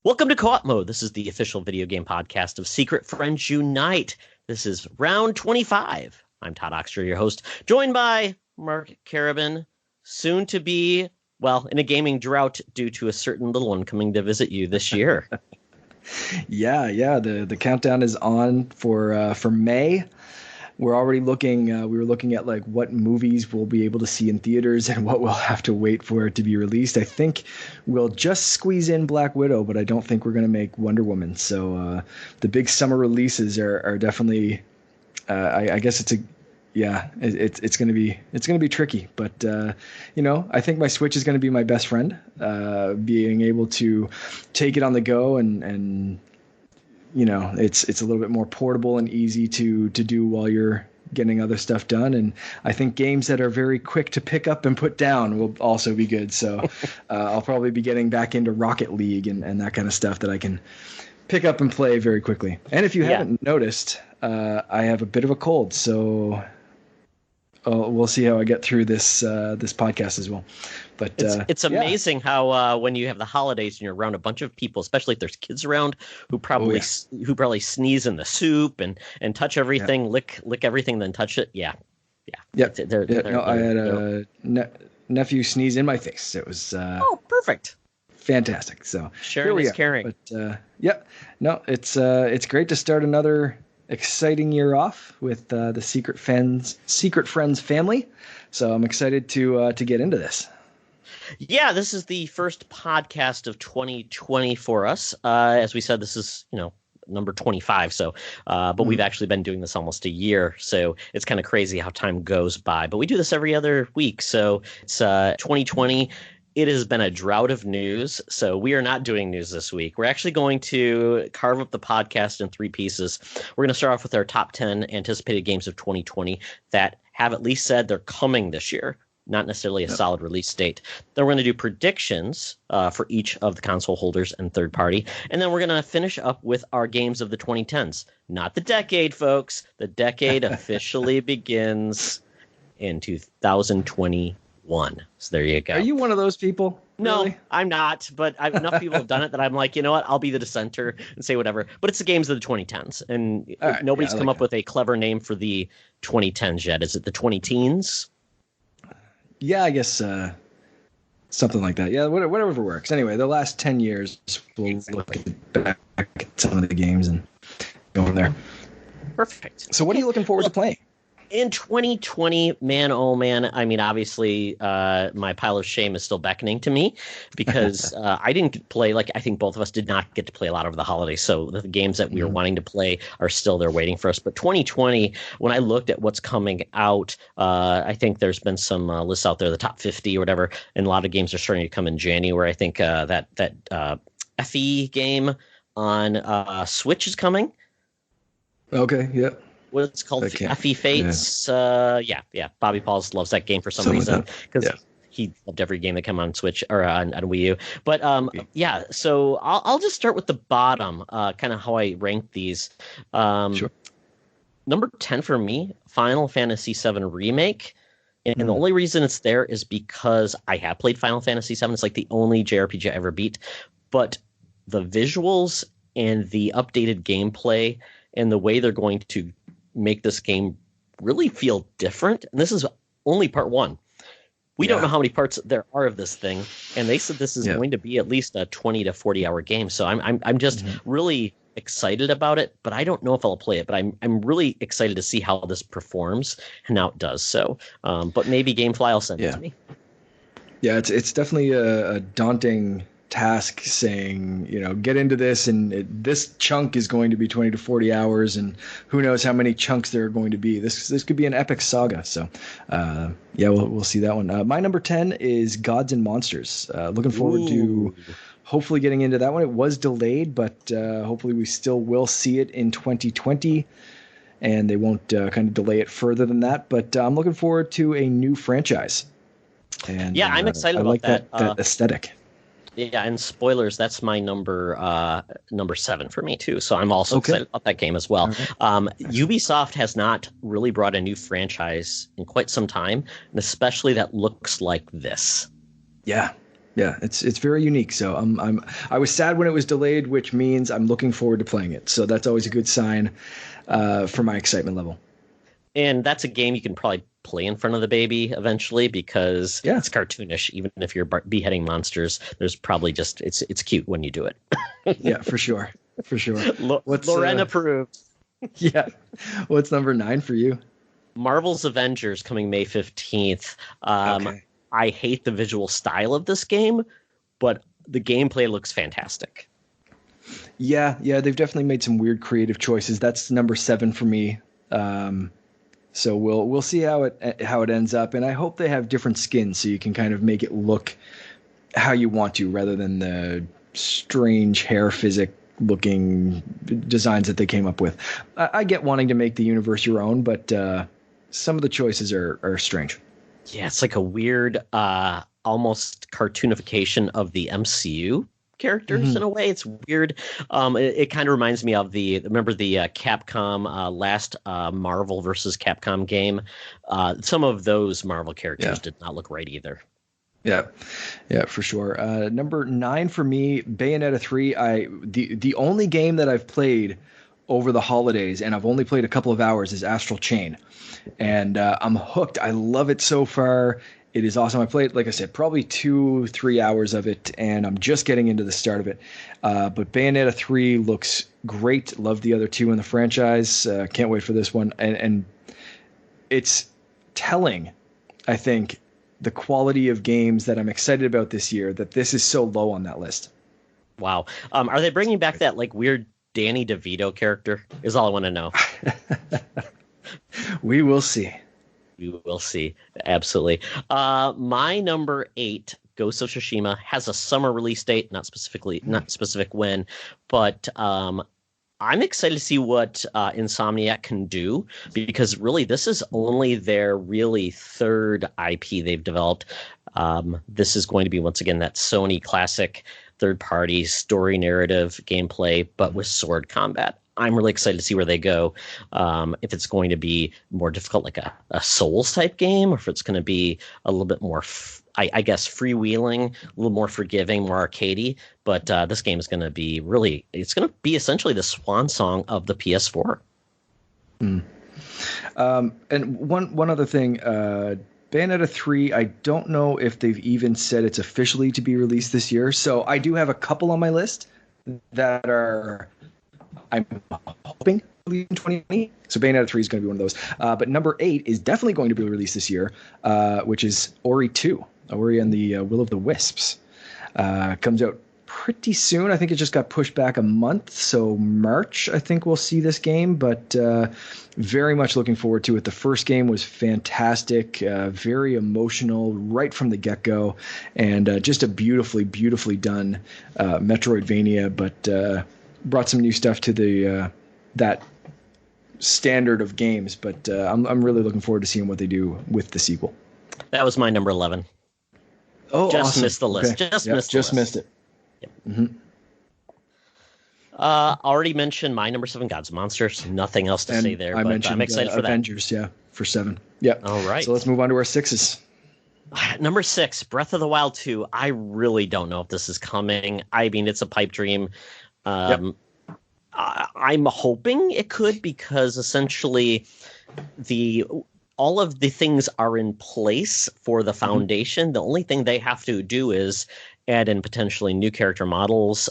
Welcome to Co-op Mode. This is the official video game podcast of Secret Friends Unite. This is round 25. I'm Todd Oxter, your host, joined by Mark Carabin, soon to be, well, in a gaming drought due to a certain little one coming to visit you this year. Yeah. The countdown is on for May. We're already looking. We were looking at like what movies we'll be able to see in theaters and what we'll have to wait for it to be released. I think we'll just squeeze in Black Widow, but I don't think we're going to make Wonder Woman. So the big summer releases are definitely. I guess it's going to be tricky. But I think my Switch is going to be my best friend. Being able to take it on the go and it's a little bit more portable and easy to do while you're getting other stuff done. And I think games that are very quick to pick up and put down will also be good. So I'll probably be getting back into Rocket League and that kind of stuff that I can pick up and play very quickly. And if you haven't noticed, I have a bit of a cold, so we'll see how I get through this podcast as well. But it's amazing how when you have the holidays and you're around a bunch of people, especially if there's kids around who probably sneeze in the soup and touch everything, lick everything, then touch it. Yeah. I had a nephew sneeze in my face. It was perfect, fantastic. So sharing is caring. But it's great to start another exciting year off with the Secret Friends family. So I'm excited to get into this. Yeah, this is the first podcast of 2020 for us. As we said, this is, number 25. So, but we've actually been doing this almost a year. So it's kind of crazy how time goes by. But we do this every other week. So it's 2020. It has been a drought of news. So we are not doing news this week. We're actually going to carve up the podcast in three pieces. We're going to start off with our top 10 anticipated games of 2020 that have at least said they're coming this year. Not necessarily a solid release date. Then we're going to do predictions for each of the console holders and third party. And then we're going to finish up with our games of the 2010s. Not the decade, folks. The decade officially begins in 2021. So there you go. Are you one of those people? No, really? I'm not. But enough people have done it that I'm like, you know what? I'll be the dissenter and say whatever. But it's the games of the 2010s. And nobody's come up with a clever name for the 2010s yet. Is it the 20-teens? Yeah, I guess something like that. Yeah, whatever works. Anyway, the last 10 years, we'll look back at some of the games and go in there. Perfect. So what are you looking forward to playing? In 2020, man, oh man, I mean, obviously, my pile of shame is still beckoning to me because I didn't play, I think both of us did not get to play a lot over the holidays. So the games that we were wanting to play are still there waiting for us. But 2020, when I looked at what's coming out, I think there's been some lists out there, the top 50 or whatever, and a lot of games are starting to come in January. I think that FE game on Switch is coming. Okay, yeah. What it's called, FE Fates. Yeah. Bobby Pauls loves that game for some reason because he loved every game that came on Switch or on Wii U. But so I'll just start with the bottom, kind of how I rank these. Sure. Number 10 for me, Final Fantasy VII Remake. And the only reason it's there is because I have played Final Fantasy VII. It's like the only JRPG I ever beat. But the visuals and the updated gameplay and the way they're going to make this game really feel different. And this is only part one. We don't know how many parts there are of this thing. And they said this is going to be at least a 20 to 40 hour game. So I'm just really excited about it, but I don't know if I'll play it, but I'm really excited to see how this performs and how it does. So, but maybe Gamefly will send it to me. Yeah, it's definitely a daunting task saying, get into this and this chunk is going to be 20 to 40 hours and who knows how many chunks there are going to be. This could be an epic saga. So we'll see that one. My number 10 is Gods and Monsters. Looking forward to hopefully getting into that one. It was delayed, but hopefully we still will see it in 2020 and they won't kind of delay it further than that. But I'm looking forward to a new franchise. And I'm excited about that aesthetic. Yeah, and spoilers, that's my number 7 for me too. So I'm also excited about that game as well. Ubisoft has not really brought a new franchise in quite some time, and especially that looks like this. Yeah. Yeah, it's very unique. So I was sad when it was delayed, which means I'm looking forward to playing it. So that's always a good sign for my excitement level. And that's a game you can probably play in front of the baby eventually because Yeah. it's cartoonish. Even if you're beheading monsters, there's probably just it's cute when you do it. Yeah, for sure, for sure. What's Loren approved. Yeah, what's number 9 for you? Marvel's Avengers coming May 15th. Okay. I hate the visual style of this game, but the gameplay looks fantastic. Yeah, they've definitely made some weird creative choices. That's number 7 for me. So we'll see how it ends up, and I hope they have different skins so you can kind of make it look how you want to, rather than the strange hair physic looking designs that they came up with. I get wanting to make the universe your own, but some of the choices are strange. Yeah, it's like a weird, almost cartoonification of the MCU characters in a way. It's weird. It kind of reminds me of remember the Capcom last Marvel versus Capcom game. Some of those Marvel characters did not look right either. Yeah, for sure. Number 9 for me, Bayonetta 3. The only game that I've played over the holidays, and I've only played a couple of hours, is Astral Chain, and I'm hooked. I love it so far. It is awesome. I played, like I said, probably 2-3 hours of it, and I'm just getting into the start of it. But Bayonetta 3 looks great. Love the other 2 in the franchise. Can't wait for this one. And it's telling, I think, the quality of games that I'm excited about this year, that this is so low on that list. Wow. Are they bringing back that like weird Danny DeVito character? Is all I want to know. We will see. We will see. Absolutely. My number 8, Ghost of Tsushima, has a summer release date, not specific when, but I'm excited to see what Insomniac can do, because really this is only their really third IP they've developed. This is going to be, once again, that Sony classic third-party story narrative gameplay, but with sword combat. I'm really excited to see where they go. If it's going to be more difficult, like a Souls type game, or if it's going to be a little bit more, I guess, freewheeling, a little more forgiving, more arcadey. But this game is going to be it's going to be essentially the swan song of the PS4. And one other thing, Bayonetta 3, I don't know if they've even said it's officially to be released this year. So I do have a couple on my list that I'm hoping in 2020. So Bayonetta 3 is going to be one of those. But number 8 is definitely going to be released this year, which is Ori 2, Ori and the Will of the Wisps. Comes out pretty soon. I think it just got pushed back a month. So March, I think we'll see this game, but very much looking forward to it. The first game was fantastic, very emotional right from the get-go, and just a beautifully, beautifully done Metroidvania, but brought some new stuff to the that standard of games, but I'm really looking forward to seeing what they do with the sequel. That was my number 11. Oh, just awesome. Missed the list. Okay. Just missed it. Yep. Mm-hmm. Already mentioned my number 7, Gods and Monsters. Nothing else to say there. I but mentioned I'm excited for Avengers, for 7. Yep. All right. So let's move on to our 6s. Number 6, Breath of the Wild 2. I really don't know if this is coming. I mean, it's a pipe dream. I'm hoping it could, because essentially all of the things are in place for the foundation. The only thing they have to do is add in potentially new character models,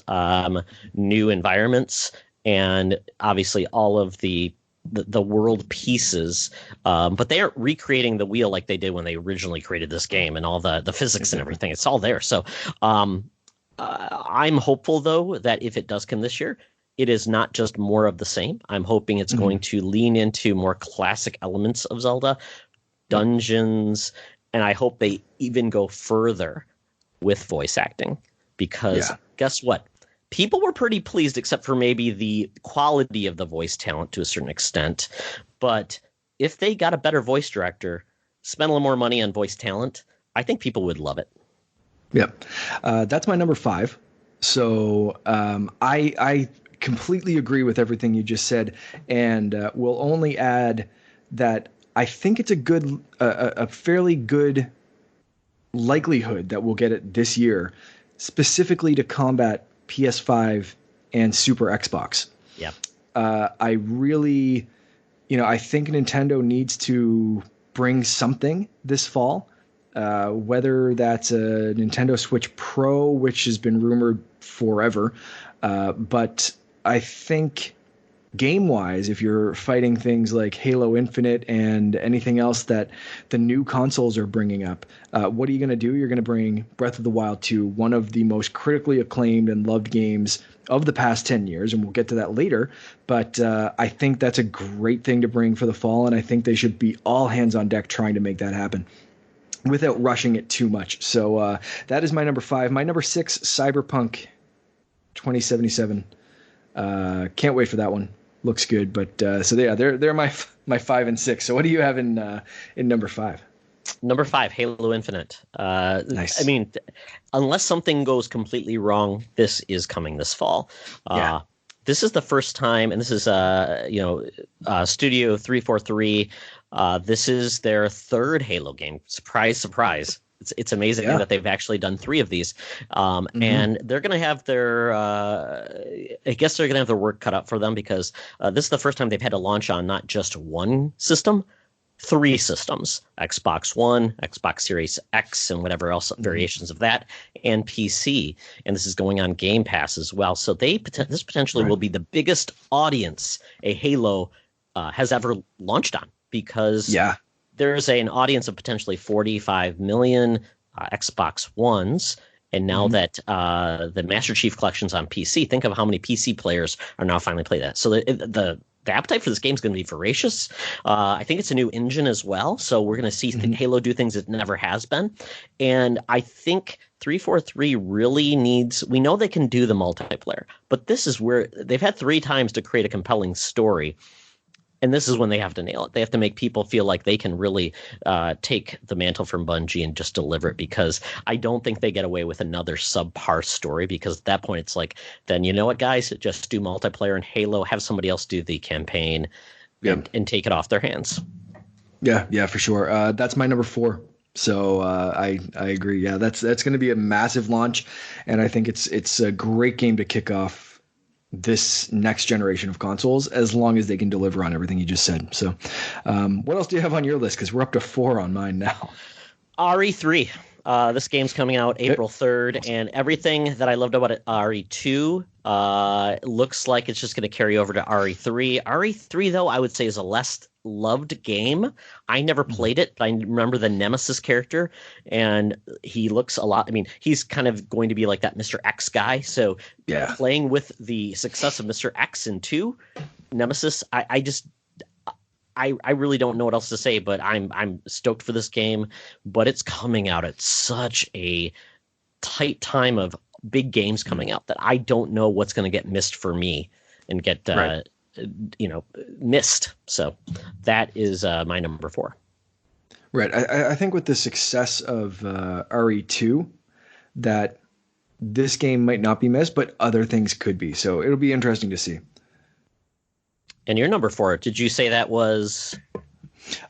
new environments, and obviously all of the world pieces. But they aren't recreating the wheel like they did when they originally created this game, and all the physics and everything. It's all there. So I'm hopeful, though, that if it does come this year, it is not just more of the same. I'm hoping it's going to lean into more classic elements of Zelda, dungeons, and I hope they even go further with voice acting, because guess what? People were pretty pleased, except for maybe the quality of the voice talent to a certain extent. But if they got a better voice director, spent a little more money on voice talent, I think people would love it. Yep. That's my number 5. So I completely agree with everything you just said, and will only add that I think it's a fairly good likelihood that we'll get it this year, specifically to combat PS5 and Super Xbox. Yeah. I really, I think Nintendo needs to bring something this fall, whether that's a Nintendo Switch Pro, which has been rumored forever. But I think game-wise, if you're fighting things like Halo Infinite and anything else that the new consoles are bringing up, what are you going to do? You're going to bring Breath of the Wild 2, one of the most critically acclaimed and loved games of the past 10 years, and we'll get to that later. But I think that's a great thing to bring for the fall, and I think they should be all hands on deck trying to make that happen without rushing it too much. So that is my number 5. My number 6, Cyberpunk 2077. Can't wait for that one. Looks good, but so yeah, they're my 5 and 6. So what do you have in number 5? Number 5, Halo Infinite. Nice. I mean, unless something goes completely wrong, this is coming this fall. Yeah. This is the first time, and this is Studio 343. This is their third Halo game. Surprise, surprise. It's amazing that they've actually done 3 of these. And they're going to have their I guess they're going to have their work cut out for them, because this is the first time they've had to launch on not just one system, 3 systems: Xbox One, Xbox Series X, and whatever else variations of that, and PC. And this is going on Game Pass as well. So this potentially will be the biggest audience a Halo has ever launched on, because there's an audience of potentially 45 million Xbox Ones. And now that the Master Chief Collection's on PC, think of how many PC players are now finally playing that. So the appetite for this game is going to be voracious. I think it's a new engine as well. So we're going to see Halo do things it never has been. And I think 343 really needs, we know they can do the multiplayer, but this is where they've had 3 times to create a compelling story. And this is when they have to nail it. They have to make people feel like they can really take the mantle from Bungie and just deliver it, because I don't think they get away with another subpar story, because at that point it's like, then you know what, guys, just do multiplayer and Halo, have somebody else do the campaign and take it off their hands. Yeah, for sure. That's my number 4. So I agree. Yeah, that's going to be a massive launch, and I think it's a great game to kick off this next generation of consoles, as long as they can deliver on everything you just said. So what else do you have on your list? Because we're up to 4 on mine now. RE3. This game's coming out April 3rd, and everything that I loved about it, RE2, looks like it's just going to carry over to RE3. RE3, though, I would say is a less loved game. I never played it, but I remember the Nemesis character, and he looks a lot. I mean, he's kind of going to be like that Mr. X guy. So playing with the success of Mr. X in 2, Nemesis, I really don't know what else to say, but I'm stoked for this game. But it's coming out at such a tight time of big games coming out that I don't know what's going to get missed for me and get missed. So that is my number 4. Right. I think with the success of RE2, that this game might not be missed, but other things could be. So it'll be interesting to see. And your number 4, did you say that was?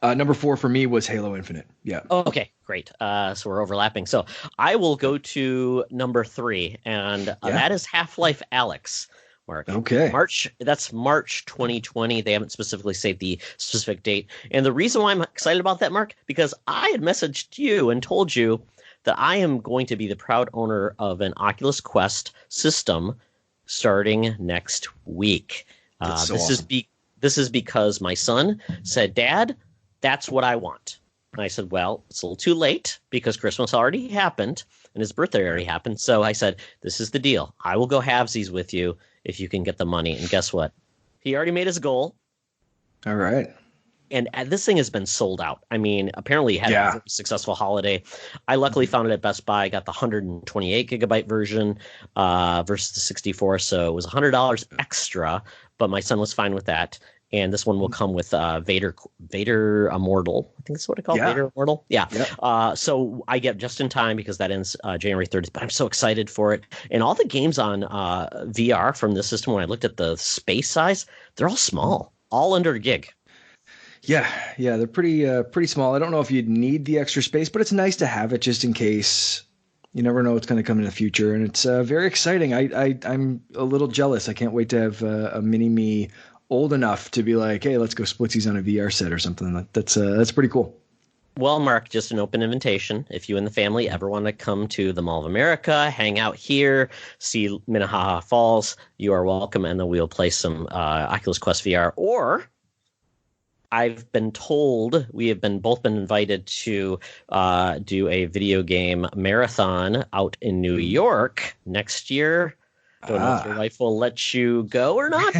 Number 4 for me was Halo Infinite. Yeah. Oh, okay, great. So we're overlapping. So I will go to number 3, and that is Half-Life Alyx. Mark. Okay. That's March 2020. They haven't specifically said the specific date. And the reason why I'm excited about that, Mark, because I had messaged you and told you that I am going to be the proud owner of an Oculus Quest system starting next week. That's so this awesome. This is because my son said, "Dad, that's what I want." And I said, "Well, it's a little too late because Christmas already happened and his birthday already happened." So I said, "This is the deal. I will go halvesies with you if you can get the money." And guess what? He already made his goal. All right. And this thing has been sold out. I mean, apparently it had a very successful holiday. I luckily found it at Best Buy. I got the 128 gigabyte version versus the 64. So it was $100 extra, but my son was fine with that. And this one will come with Vader Immortal. I think that's what it's called, Vader Immortal. Yeah. Yep. So I get just in time because that ends January 30th. But I'm so excited for it. And all the games on VR from this system, when I looked at the space size, they're all small, all under a gig. Yeah, they're pretty small. I don't know if you'd need the extra space, but it's nice to have it just in case. You never know what's going to come in the future, and it's very exciting. I'm a little jealous. I can't wait to have a mini me old enough to be like, hey, let's go splitsies on a VR set or something. That's pretty cool. Well, Mark, just an open invitation. If you and the family ever want to come to the Mall of America, hang out here, see Minnehaha Falls, you are welcome, and then we'll play some Oculus Quest VR. Or I've been told we have both been invited to do a video game marathon out in New York next year. Don't know if your wife will let you go or not.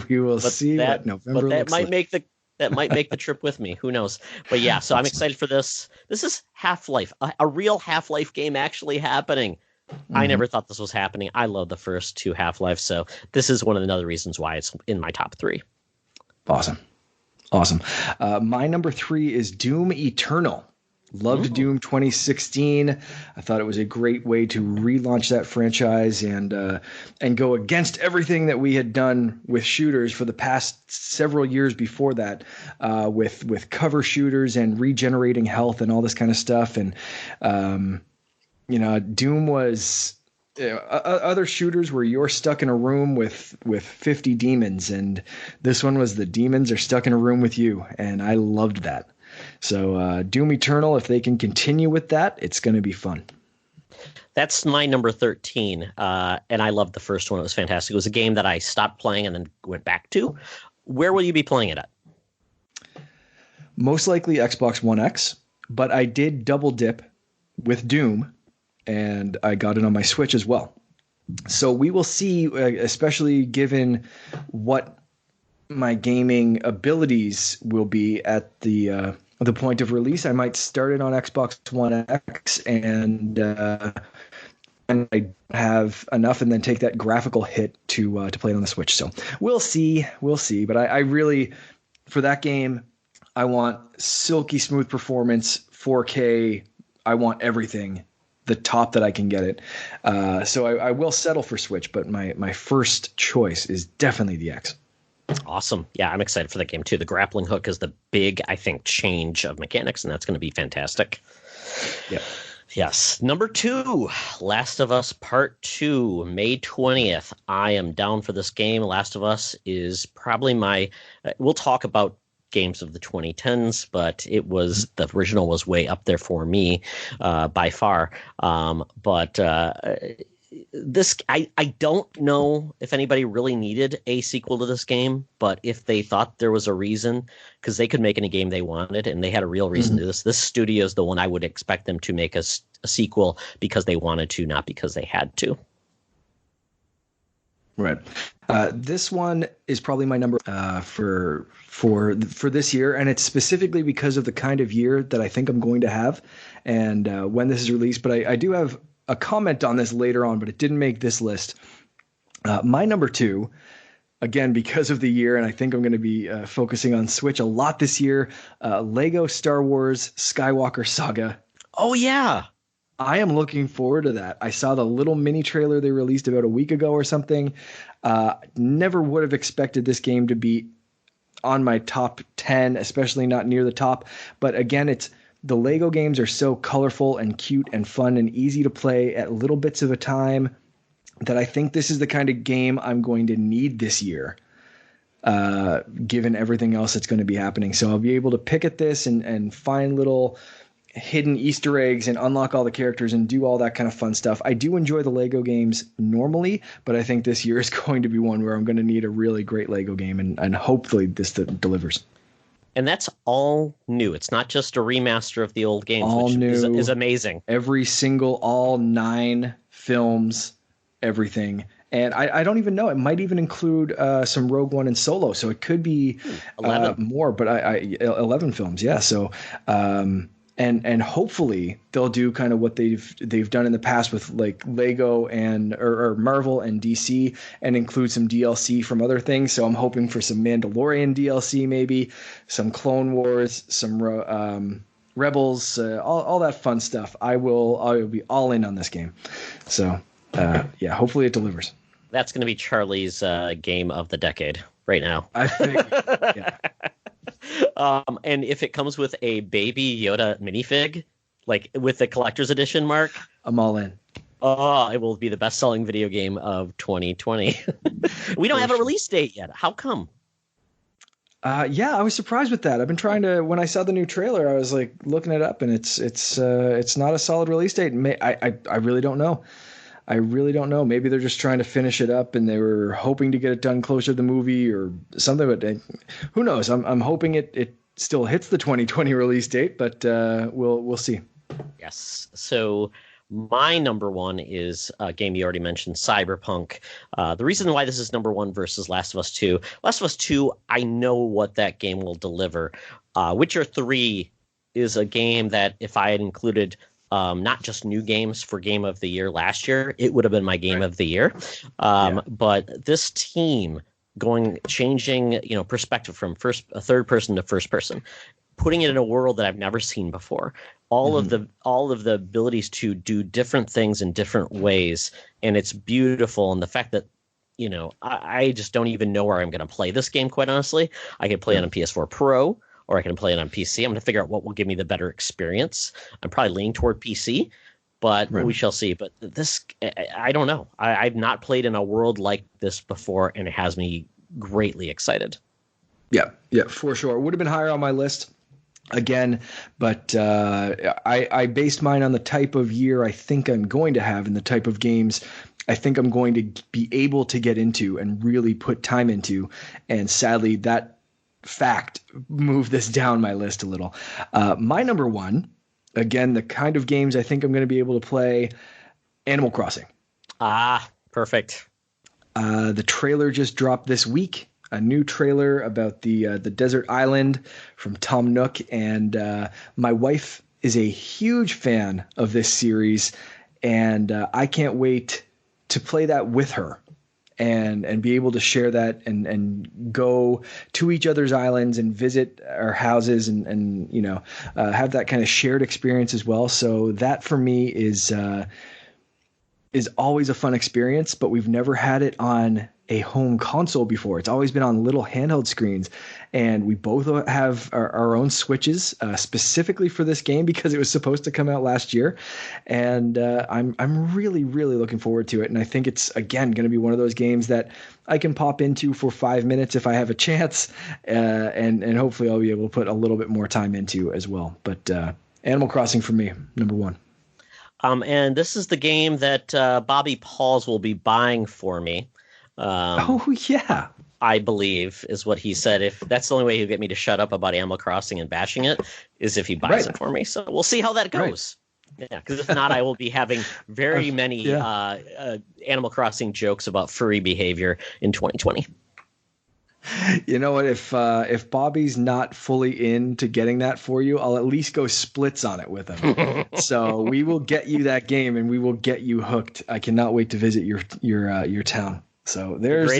We will see what November but that looks might like. make the that might make the trip with me. Who knows? But yeah, so I'm excited for this. This is Half-Life, a real Half-Life game actually happening. I never thought this was happening. I love the first two Half-Life, so this is one of the other reasons why it's in my top 3. Awesome. My number 3 is Doom Eternal. Loved Doom 2016. I thought it was a great way to relaunch that franchise and go against everything that we had done with shooters for the past several years before that, with cover shooters and regenerating health and all this kind of stuff. And Doom was. Other shooters where you're stuck in a room with 50 demons, and this one was the demons are stuck in a room with you, and I loved that. So Doom Eternal, if they can continue with that, it's going to be fun. That's my number 13, and I loved the first one. It was fantastic. It was a game that I stopped playing and then went back to. Where will you be playing it at? Most likely Xbox One X, but I did double dip with Doom, and I got it on my Switch as well. So we will see, especially given what my gaming abilities will be at the point of release. I might start it on Xbox One X and I have enough, and then take that graphical hit to play it on the Switch. So we'll see. But I really, for that game, I want silky smooth performance, 4K. I want everything. The top that I can get it. So I will settle for Switch, but my first choice is definitely the X. Awesome. Yeah, I'm excited for that game too. The grappling hook is the big, I think, change of mechanics, and that's going to be fantastic. Yeah. Yes. Number 2, Last of Us Part 2, May 20th. I am down for this game. Last of Us is probably we'll talk about games of the 2010s, but the original was way up there for me by far. But this, I don't know if anybody really needed a sequel to this game, but if they thought there was a reason, because they could make any game they wanted, and they had a real reason to do this. This studio is the one I would expect them to make a sequel because they wanted to, not because they had to. Right. This one is probably my number for this year, and it's specifically because of the kind of year that I think I'm going to have, and when this is released. But I do have a comment on this later on, but it didn't make this list. My number 2, again because of the year, and I think I'm going to be focusing on Switch a lot this year. Lego Star Wars Skywalker Saga. Oh yeah. I am looking forward to that. I saw the little mini trailer they released about a week ago or something. Never would have expected this game to be on my top 10, especially not near the top. But again, the Lego games are so colorful and cute and fun and easy to play at little bits of a time that I think this is the kind of game I'm going to need this year, given everything else that's going to be happening. So I'll be able to pick at this and find little hidden Easter eggs and unlock all the characters and do all that kind of fun stuff. I do enjoy the Lego games normally, but I think this year is going to be one where I'm going to need a really great Lego game, and hopefully this delivers. And that's all new. It's not just a remaster of the old games, all which new, is amazing. All 9 films, everything. And I don't even know. It might even include some Rogue One and Solo, so it could be 11 more. But 11 films, yeah. So and hopefully they'll do kind of what they've done in the past with like Lego or Marvel and DC, and include some DLC from other things. So I'm hoping for some Mandalorian DLC, maybe some Clone Wars, some Rebels, all that fun stuff. I will be all in on this game. So yeah, hopefully it delivers. That's going to be Charlie's game of the decade right now. I think, yeah. And if it comes with a Baby Yoda minifig, like with the collector's edition, Mark, I'm all in. oh, it will be the best-selling video game of 2020. We don't For have a sure. release date yet. How come? Yeah, I was surprised with that. I've been trying to. When I saw the new trailer, I was like looking it up, and it's not a solid release date. I really don't know. I really don't know. Maybe they're just trying to finish it up, and they were hoping to get it done closer to the movie or something. But who knows? I'm hoping it still hits the 2020 release date, but we'll see. Yes. So my number one is a game you already mentioned, Cyberpunk. The reason why this is number one versus Last of Us 2, Last of Us 2, I know what that game will deliver. Witcher 3 is a game that if I had included not just new games for Game of the Year last year, it would have been my Game of the Year. But this team changing, perspective from third person to first person, putting it in a world that I've never seen before. All of the abilities to do different things in different ways, and it's beautiful. And the fact that I just don't even know where I'm going to play this game. Quite honestly, I could play it on PS4 Pro, or I can play it on PC. I'm going to figure out what will give me the better experience. I'm probably leaning toward PC, but we shall see. But this, I don't know. I've not played in a world like this before, and it has me greatly excited. Yeah, for sure. It would have been higher on my list again, but I based mine on the type of year I think I'm going to have and the type of games I think I'm going to be able to get into and really put time into. And sadly, that fact moved this down my list a little. My number one, again, the kind of games I think I'm going to be able to play, Animal Crossing. Ah, perfect. The trailer just dropped this week. A new trailer about the desert island from Tom Nook, and my wife is a huge fan of this series, and I can't wait to play that with her and be able to share that and go to each other's islands and visit our houses and have that kind of shared experience as well. So that for me is always a fun experience, but we've never had it on a home console before. It's always been on little handheld screens, and we both have our own Switches specifically for this game because it was supposed to come out last year, and I'm really looking forward to it. And I think it's again going to be one of those games that I can pop into for 5 minutes if I have a chance, and hopefully I'll be able to put a little bit more time into as well. But Animal Crossing for me, number one. And this is the game that Bobby Pauls will be buying for me. Oh, yeah. I believe is what he said. If that's the only way he'll get me to shut up about Animal Crossing and bashing it, is if he buys it for me. So we'll see how that goes. Right. Yeah, because if not, I will be having very many Animal Crossing jokes about furry behavior in 2020. You know what? If Bobby's not fully into getting that for you, I'll at least go splits on it with him. So we will get you that game, and we will get you hooked. I cannot wait to visit your town. So there's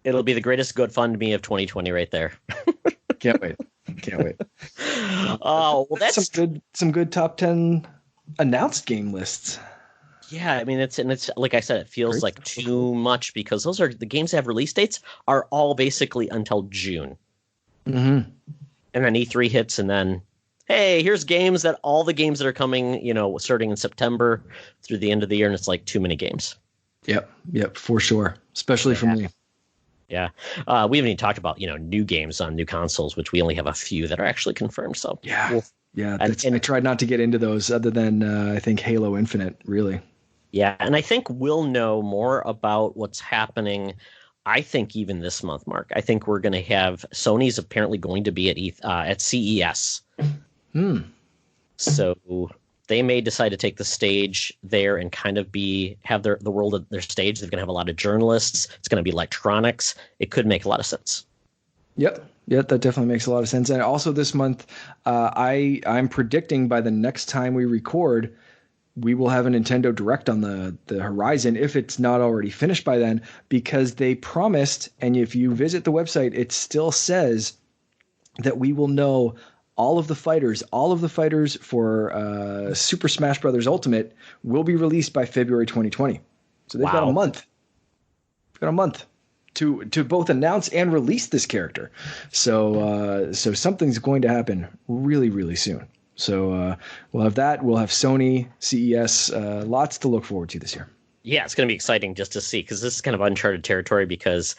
it'll be the greatest GoFundMe of 2020 right there. Can't wait. Oh, well, that's some good top 10 announced game lists. Yeah, I mean it's like I said, it feels like too much because those are the games that have release dates are all basically until June. Mm-hmm. And then E3 hits, and then hey, here's all the games that are coming, starting in September through the end of the year, and it's like too many games. Yep, for sure, especially for me. Yeah, we haven't even talked about new games on new consoles, which we only have a few that are actually confirmed. So I tried not to get into those, other than I think Halo Infinite, really. Yeah, and I think we'll know more about what's happening. I think even this month, Mark. I think we're going to have Sony's apparently going to be at CES. So they may decide to take the stage there and kind of have the world at their stage. They're going to have a lot of journalists. It's going to be electronics. It could make a lot of sense. Yep, that definitely makes a lot of sense. And also this month, I'm predicting by the next time we record, we will have a Nintendo Direct on the horizon, if it's not already finished by then, because they promised, and if you visit the website, it still says that we will know all of the fighters for Super Smash Bros. Ultimate will be released by February 2020. So they've got a month. to both announce and release this character. So something's going to happen really, really soon. So we'll have that. We'll have Sony, CES, lots to look forward to this year. Yeah, it's going to be exciting just to see, because this is kind of uncharted territory, because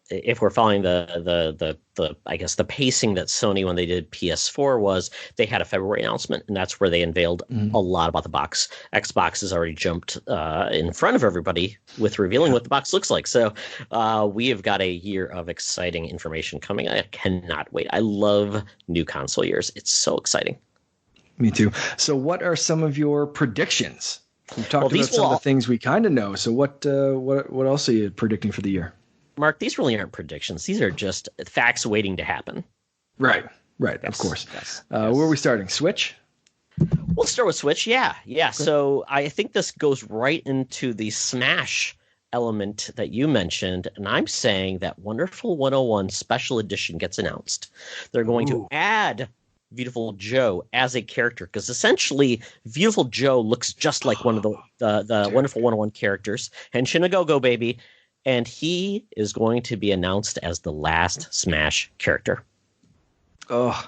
if we're following the I guess the pacing that Sony when they did PS4 was, they had a February announcement, and that's where they unveiled a lot about the box. Xbox has already jumped in front of everybody with revealing what the box looks like. So we have got a year of exciting information coming. I cannot wait. I love new console years. It's so exciting. Me too. So what are some of your predictions? We've talked about some of the things we kind of know. So what else are you predicting for the year? Mark, these really aren't predictions. These are just facts waiting to happen. Right. Yes, of course. Yes. Where are we starting? Switch? We'll start with Switch. Yeah. Okay. So I think this goes right into the Smash element that you mentioned, and I'm saying that Wonderful 101 Special Edition gets announced. They're going to add Beautiful Joe as a character, because essentially Beautiful Joe looks just like one of the Wonderful 101 characters, Henshin a Go-Go baby, and he is going to be announced as the last Smash character. Oh,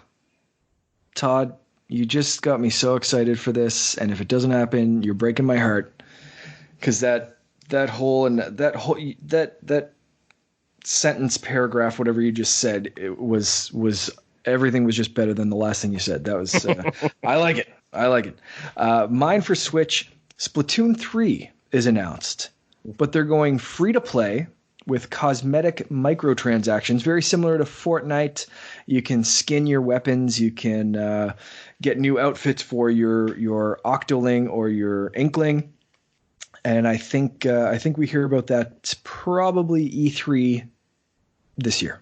Todd, you just got me so excited for this, and if it doesn't happen, you're breaking my heart, because that sentence, paragraph, whatever you just said, it was everything was just better than the last thing you said. That was I like it. Mine for Switch, Splatoon 3 is announced, but they're going free to play with cosmetic microtransactions, very similar to Fortnite. You can skin your weapons, you can get new outfits for your Octoling or your Inkling. And I think we hear about that probably E3 this year.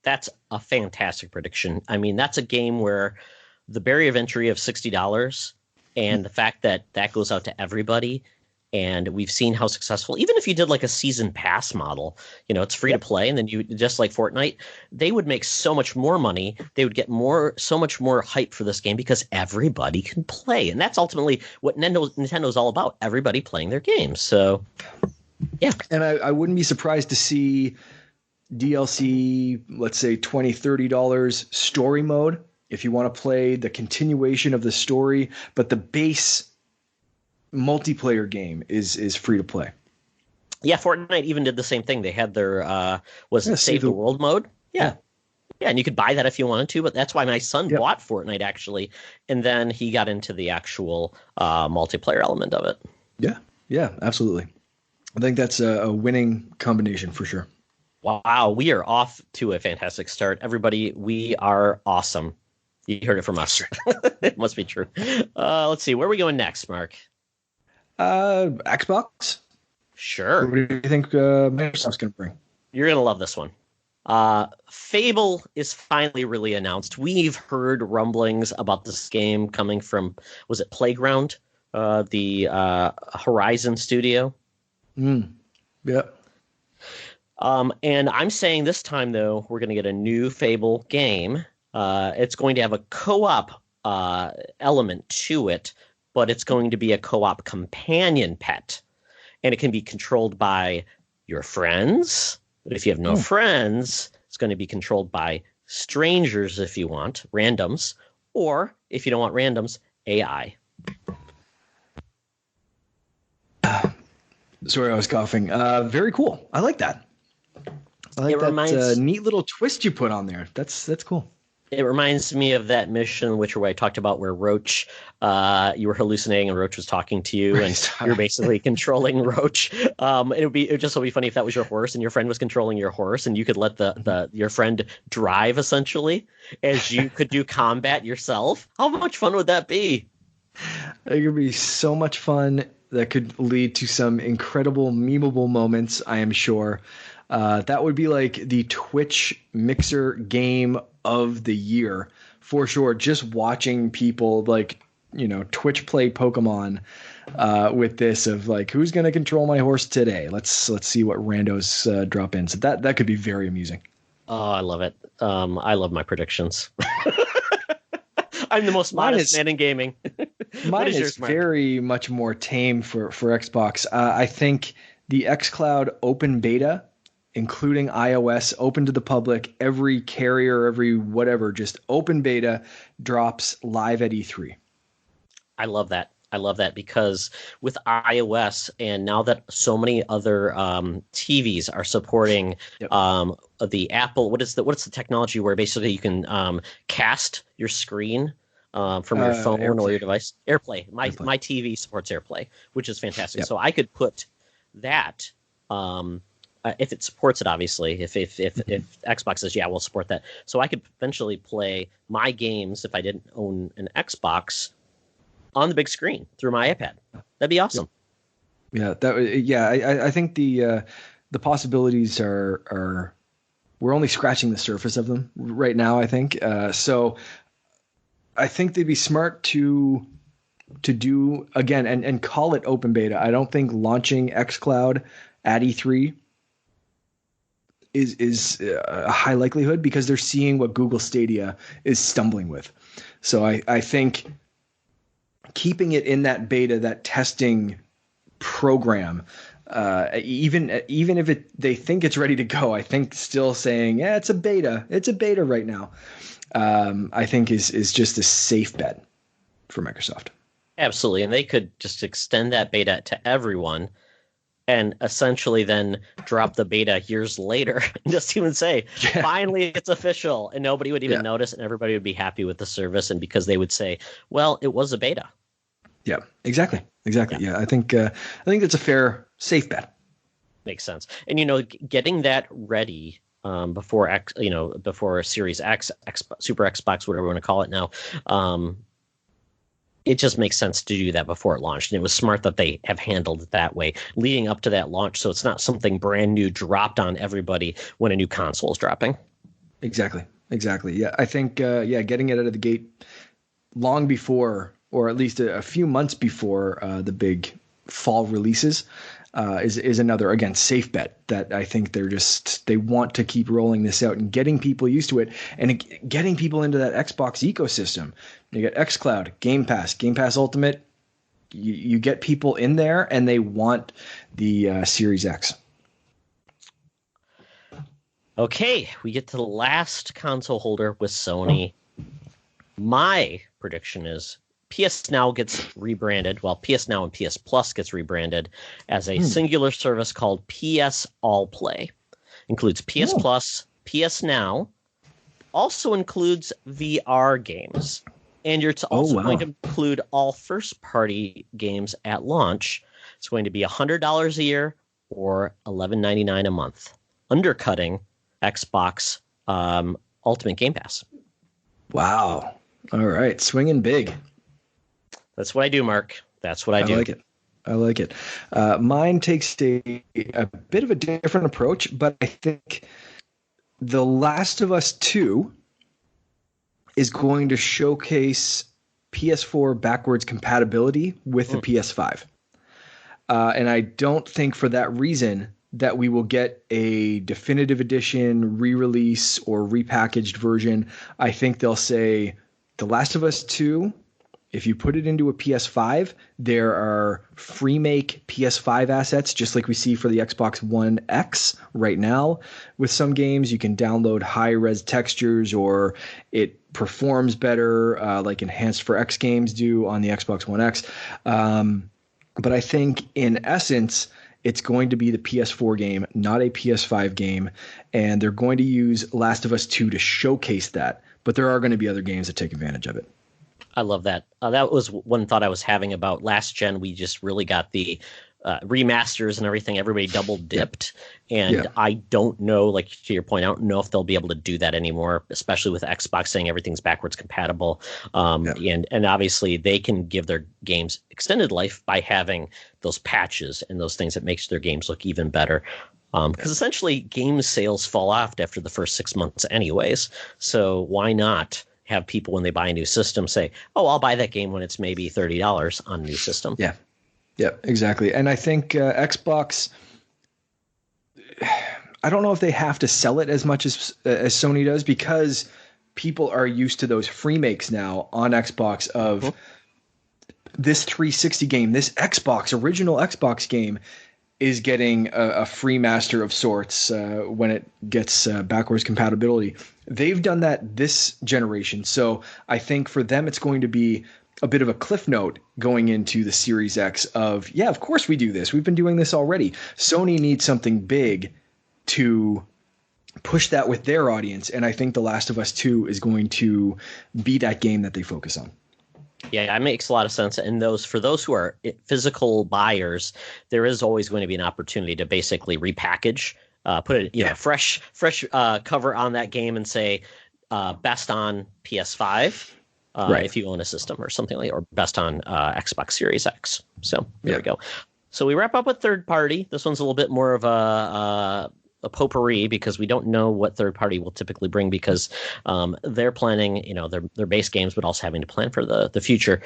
That's a fantastic prediction. I mean, that's a game where the barrier of entry of $60 and the fact that that goes out to everybody, and we've seen how successful, even if you did like a season pass model, it's free to play, and then you, just like Fortnite, they would make so much more money. They would get so much more hype for this game because everybody can play. And that's ultimately what Nintendo's all about, everybody playing their games. So, yeah. And I wouldn't be surprised to see DLC, let's say $20, $30 story mode, if you want to play the continuation of the story, but the base multiplayer game is free to play. Yeah, Fortnite even did the same thing. They had their Save the World mode? Yeah, and you could buy that if you wanted to, but that's why my son bought Fortnite, actually, and then he got into the actual multiplayer element of it. Yeah, absolutely. I think that's a winning combination for sure. Wow, we are off to a fantastic start. Everybody, we are awesome. You heard it from us. It must be true. Let's see. Where are we going next, Mark? Xbox? Sure. What do you think Microsoft's going to bring? You're going to love this one. Fable is finally really announced. We've heard rumblings about this game coming from, was it Playground? The Horizon studio? Yeah. And I'm saying this time, though, we're going to get a new Fable game. It's going to have a co-op element to it, but it's going to be a co-op companion pet. And it can be controlled by your friends. But if you have no friends, it's going to be controlled by strangers if you want, randoms. Or if you don't want randoms, AI. Sorry, I was coughing. Very cool. I like that. I like that neat little twist you put on there. That's cool. It reminds me of that mission in Witcher where I talked about where Roach, you were hallucinating and Roach was talking to you, and you're basically controlling Roach. It would just be funny if that was your horse and your friend was controlling your horse, and you could let your friend drive essentially, as you could do combat yourself. How much fun would that be? It could be so much fun. That could lead to some incredible memeable moments, I am sure. That would be like the Twitch Mixer game of the year for sure. Just watching people Twitch play Pokemon with this of like, who's going to control my horse today? Let's see what randos drop in. So that could be very amusing. Oh, I love it. I love my predictions. I'm the most modest man in gaming. Mine is very much more tame for Xbox. I think the xCloud open beta including iOS, open to the public. Every carrier, every whatever, just open beta drops live at E3. I love that. I love that because with iOS and now that so many other TVs are supporting the Apple, what's the technology where basically you can cast your screen from your phone AirPlay. or your device? AirPlay. AirPlay. My TV supports AirPlay, which is fantastic. Yep. So I could put that. If it supports it, obviously, if Xbox says, yeah, we'll support that. So I could eventually play my games if I didn't own an Xbox on the big screen through my iPad. That'd be awesome. I think the possibilities are we're only scratching the surface of them right now, I think. So I think they'd be smart to do again and call it open beta. I don't think launching xCloud at E3 is a high likelihood because they're seeing what Google Stadia is stumbling with. So I think keeping it in that beta, that testing program, even if they think it's ready to go, I think still saying, yeah, it's a beta right now, I think is just a safe bet for Microsoft. Absolutely. And they could just extend that beta to everyone and essentially then drop the beta years later and just even say, finally, it's official. And nobody would even notice and everybody would be happy with the service. And because they would say, well, it was a beta. Yeah, exactly. Yeah, I think that's a fair, safe bet. Makes sense. And, getting that ready before before Series X, Super Xbox, whatever we want to call it now, it just makes sense to do that before it launched. And it was smart that they have handled it that way leading up to that launch. So it's not something brand new dropped on everybody when a new console is dropping. Exactly. Yeah, I think, getting it out of the gate long before, or at least a few months before the big fall releases is another, again, safe bet that I think they want to keep rolling this out and getting people used to it and getting people into that Xbox ecosystem. You get xCloud, Game Pass Ultimate. You get people in there and they want the Series X. Okay, we get to the last console holder with Sony. My prediction is PS Now gets rebranded. Well, PS Now and PS Plus gets rebranded as a singular service called PS All Play. Includes PS Plus, PS Now, also includes VR games. And you're also going to include all first-party games at launch. It's going to be $100 a year or $11.99 a month, undercutting Xbox Ultimate Game Pass. Wow. All right. Swinging big. That's what I do, Mark. That's what I do. I like it. Mine takes a bit of a different approach, but I think The Last of Us 2 is going to showcase PS4 backwards compatibility with the PS5. And I don't think for that reason that we will get a definitive edition, re-release, or repackaged version. I think they'll say The Last of Us 2, if you put it into a PS5, there are free make PS5 assets, just like we see for the Xbox One X right now. With some games, you can download high-res textures, or it performs better, like Enhanced for X games do on the Xbox One X. But I think, in essence, it's going to be the PS4 game, not a PS5 game, and they're going to use Last of Us 2 to showcase that. But there are going to be other games that take advantage of it. I love that. That was one thought I was having about last gen. We just really got the remasters and everything. Everybody double dipped. And I don't know, like to your point, I don't know if they'll be able to do that anymore, especially with Xbox saying everything's backwards compatible. And obviously they can give their games extended life by having those patches and those things that makes their games look even better. Because essentially game sales fall off after the first 6 months anyways. So why not have people, when they buy a new system, say, oh, I'll buy that game when it's maybe $30 on a new system. Yeah, exactly. And I think Xbox, I don't know if they have to sell it as much as Sony does, because people are used to those free makes now on Xbox of this 360 game, this original Xbox game is getting a free master of sorts when it gets backwards compatibility. They've done that this generation. So I think for them, it's going to be a bit of a cliff note going into the Series X of, yeah, of course we do this. We've been doing this already. Sony needs something big to push that with their audience. And I think The Last of Us 2 is going to be that game that they focus on. Yeah, that makes a lot of sense. And for those who are physical buyers, there is always going to be an opportunity to basically repackage, put a fresh cover on that game and say best on PS5 if you own a system or something like, or best on Xbox Series X. So there we go. So we wrap up with third party. This one's a little bit more of a potpourri because we don't know what third party will typically bring because they're planning, their base games, but also having to plan for the future.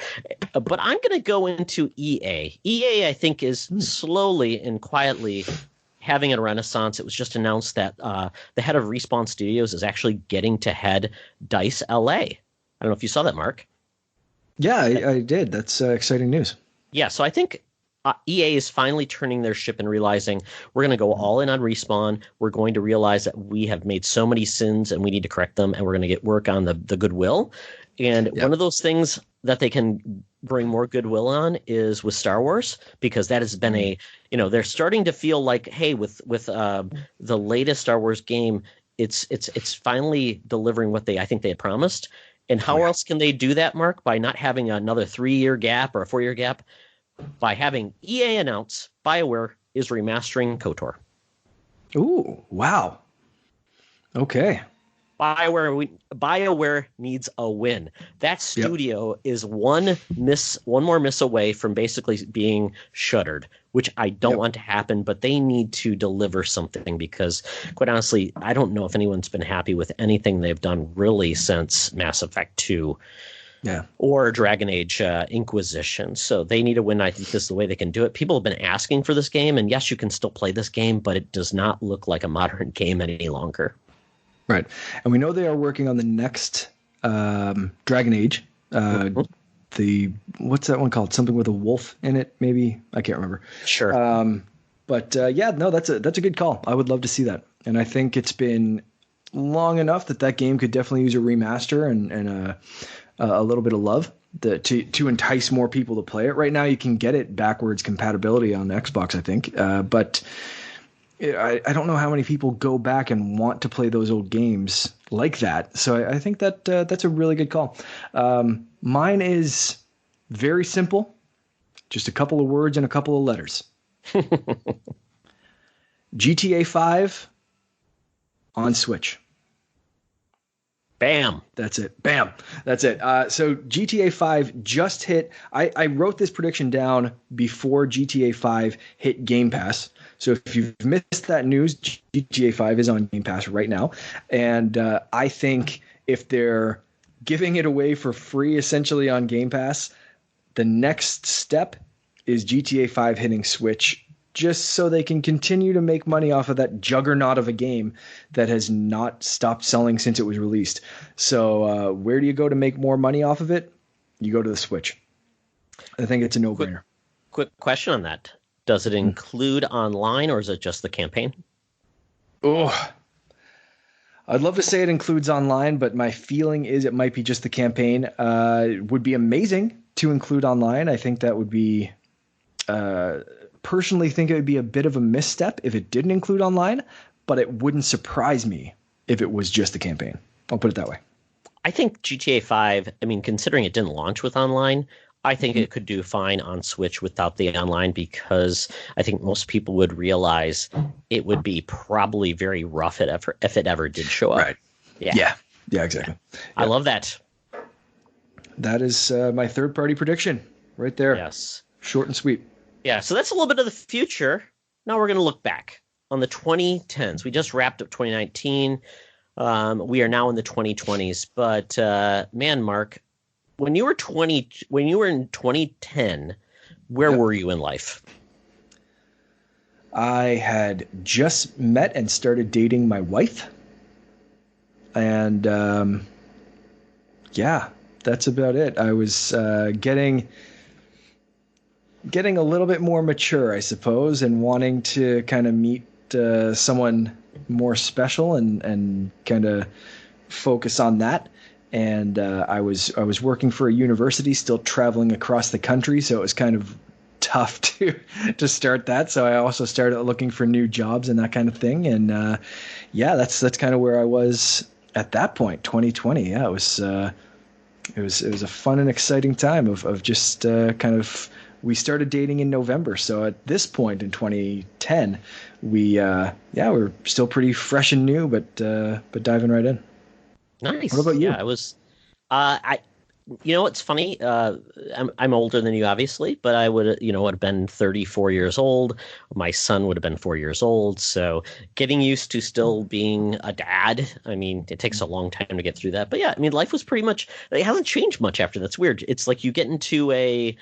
But I'm going to go into EA. EA, I think, is slowly and quietly having a renaissance. It was just announced that the head of Respawn Studios is actually getting to head DICE LA. I don't know if you saw that, Mark. Yeah, I did. That's exciting news. Yeah, so I think EA is finally turning their ship and realizing we're going to go all in on Respawn. We're going to realize that we have made so many sins and we need to correct them, and we're going to get work on the goodwill. And one of those things that they can bring more goodwill on is with Star Wars, because that has been they're starting to feel like, hey, with the latest Star Wars game, it's finally delivering what I think they had promised. And how else can they do that, Mark? By not having another 3-year gap or a 4-year gap? By having EA announce BioWare is remastering KOTOR. Ooh, wow. Okay. BioWare needs a win. That studio is one more miss away from basically being shuttered, which I don't want to happen, but they need to deliver something because, quite honestly, I don't know if anyone's been happy with anything they've done really since Mass Effect 2. Yeah. Or Dragon Age Inquisition. So they need a win. I think this is the way they can do it. People have been asking for this game, and yes, you can still play this game, but it does not look like a modern game any longer. Right. And we know they are working on the next Dragon Age. What's that one called? Something with a wolf in it, maybe? I can't remember. Sure. That's a good call. I would love to see that. And I think it's been long enough that game could definitely use a remaster and a little bit of love to entice more people to play it. Right now, you can get it backwards compatibility on Xbox, I think. But I don't know how many people go back and want to play those old games like that. So I think that's a really good call. Mine is very simple. Just a couple of words and a couple of letters. GTA 5 on Switch. Bam. That's it. Bam. That's it. So GTA 5 just hit. I wrote this prediction down before GTA 5 hit Game Pass. So if you've missed that news, GTA 5 is on Game Pass right now. And I think if they're giving it away for free essentially on Game Pass, the next step is GTA 5 hitting Switch, just so they can continue to make money off of that juggernaut of a game that has not stopped selling since it was released. So where do you go to make more money off of it? You go to the Switch. I think it's a no-brainer. Quick question on that. Does it include online, or is it just the campaign? Oh, I'd love to say it includes online, but my feeling is it might be just the campaign. It would be amazing to include online. I think that would be... personally think it would be a bit of a misstep if it didn't include online, but it wouldn't surprise me if it was just the campaign. I'll put it that way. I think GTA 5, considering it didn't launch with online, I think it could do fine on Switch without the online, because I think most people would realize it would be probably very rough if it ever did show up. Right. Yeah, exactly. Yeah. I love that. That is my third-party prediction right there. Yes. Short and sweet. Yeah, so that's a little bit of the future. Now we're going to look back on the 2010s. We just wrapped up 2019. We are now in the 2020s. But man, Mark, when you were in 2010, where were you in life? I had just met and started dating my wife. And that's about it. I was getting getting a little bit more mature, I suppose, and wanting to kind of meet someone more special and kind of focus on that. And I was working for a university, still traveling across the country, so it was kind of tough to start that. So I also started looking for new jobs and that kind of thing. And that's kind of where I was at that point. 2020, yeah, it was a fun and exciting time of just kind of. We started dating in November, so at this point in 2010, we're still pretty fresh and new, but diving right in. Nice. What about you? Yeah, I was. You know, it's funny. I'm older than you, obviously, but I would have been 34 years old. My son would have been 4 years old. So getting used to still being a dad. I mean, it takes a long time to get through that. But yeah, I mean, life was pretty much. It hasn't changed much after. That's weird. It's like you get into a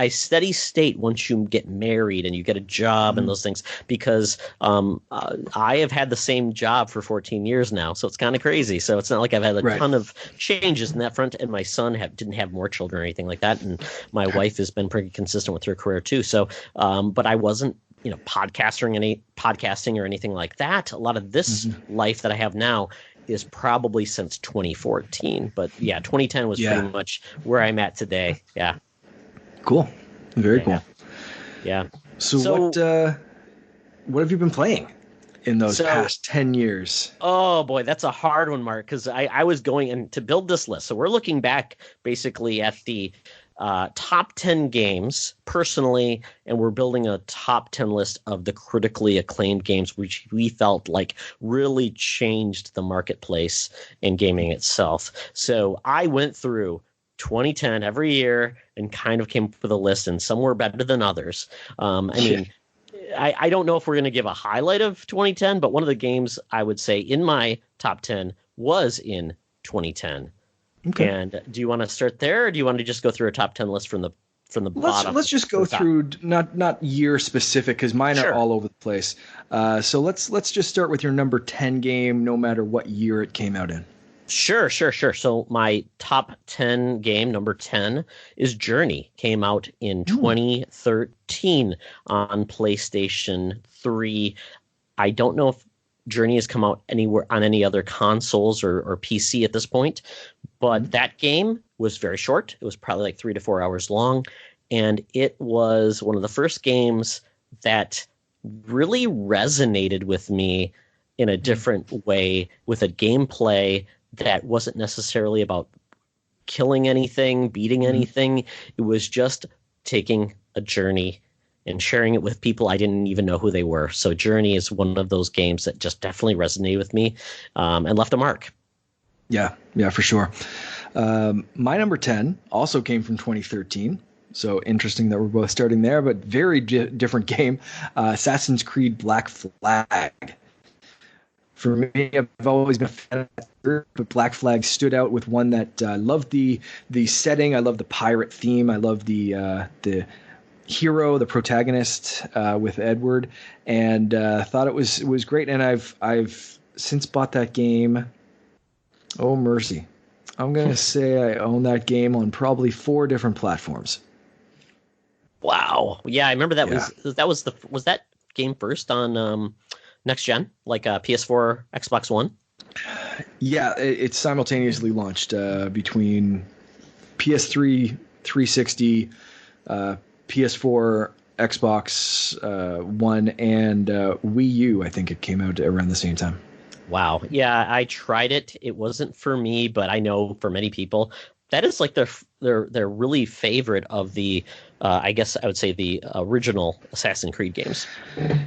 steady state once you get married and you get a job and those things, because I have had the same job for 14 years now, so it's kind of crazy. So it's not like I've had a ton of changes in that front, and my son didn't have more children or anything like that, and my wife has been pretty consistent with her career too. So but I wasn't podcasting or anything like that. A lot of this life that I have now is probably since 2014, but yeah, 2010 was pretty much where I'm at today. Yeah. Cool. Very cool. Yeah. So what have you been playing in those past 10 years? Oh boy, that's a hard one, Mark, because I was going in to build this list. So we're looking back basically at the top 10 games personally, and we're building a top 10 list of the critically acclaimed games which we felt like really changed the marketplace in gaming itself. So I went through 2010 every year and kind of came up with a list, and some were better than others. I don't know if we're going to give a highlight of 2010, but one of the games I would say in my top 10 was in 2010. Okay. And do you want to start there, or do you want to just go through a top 10 list from the bottom? Let's just go through not year specific, because mine are all over the place. So let's just start with your number 10 game, no matter what year it came out in. Sure. So my top 10 game, number 10, is Journey. Came out in 2013 on PlayStation 3. I don't know if Journey has come out anywhere on any other consoles or PC at this point, but that game was very short. It was probably like 3 to 4 hours long, and it was one of the first games that really resonated with me in a different way, with a gameplay that wasn't necessarily about killing anything, beating anything. It was just taking a journey and sharing it with people I didn't even know who they were. So Journey is one of those games that just definitely resonated with me and left a mark. Yeah, for sure. My number 10 also came from 2013. So interesting that we're both starting there, but very different game. Assassin's Creed Black Flag. For me, I've always been a fan of that group, but Black Flag stood out with one that I loved the setting. I love the pirate theme. I love the hero, the protagonist with Edward, and thought it was great. And I've since bought that game. Oh mercy, I'm gonna say I own that game on probably 4 different platforms. Wow. Yeah, I remember that was that game first on next gen, like PS4, Xbox One? Yeah, it simultaneously launched between PS3, 360, PS4, Xbox One, and Wii U. I think it came out around the same time. Wow. Yeah, I tried it. It wasn't for me, but I know for many people that is like their really favorite of the I guess I would say the original Assassin's Creed games.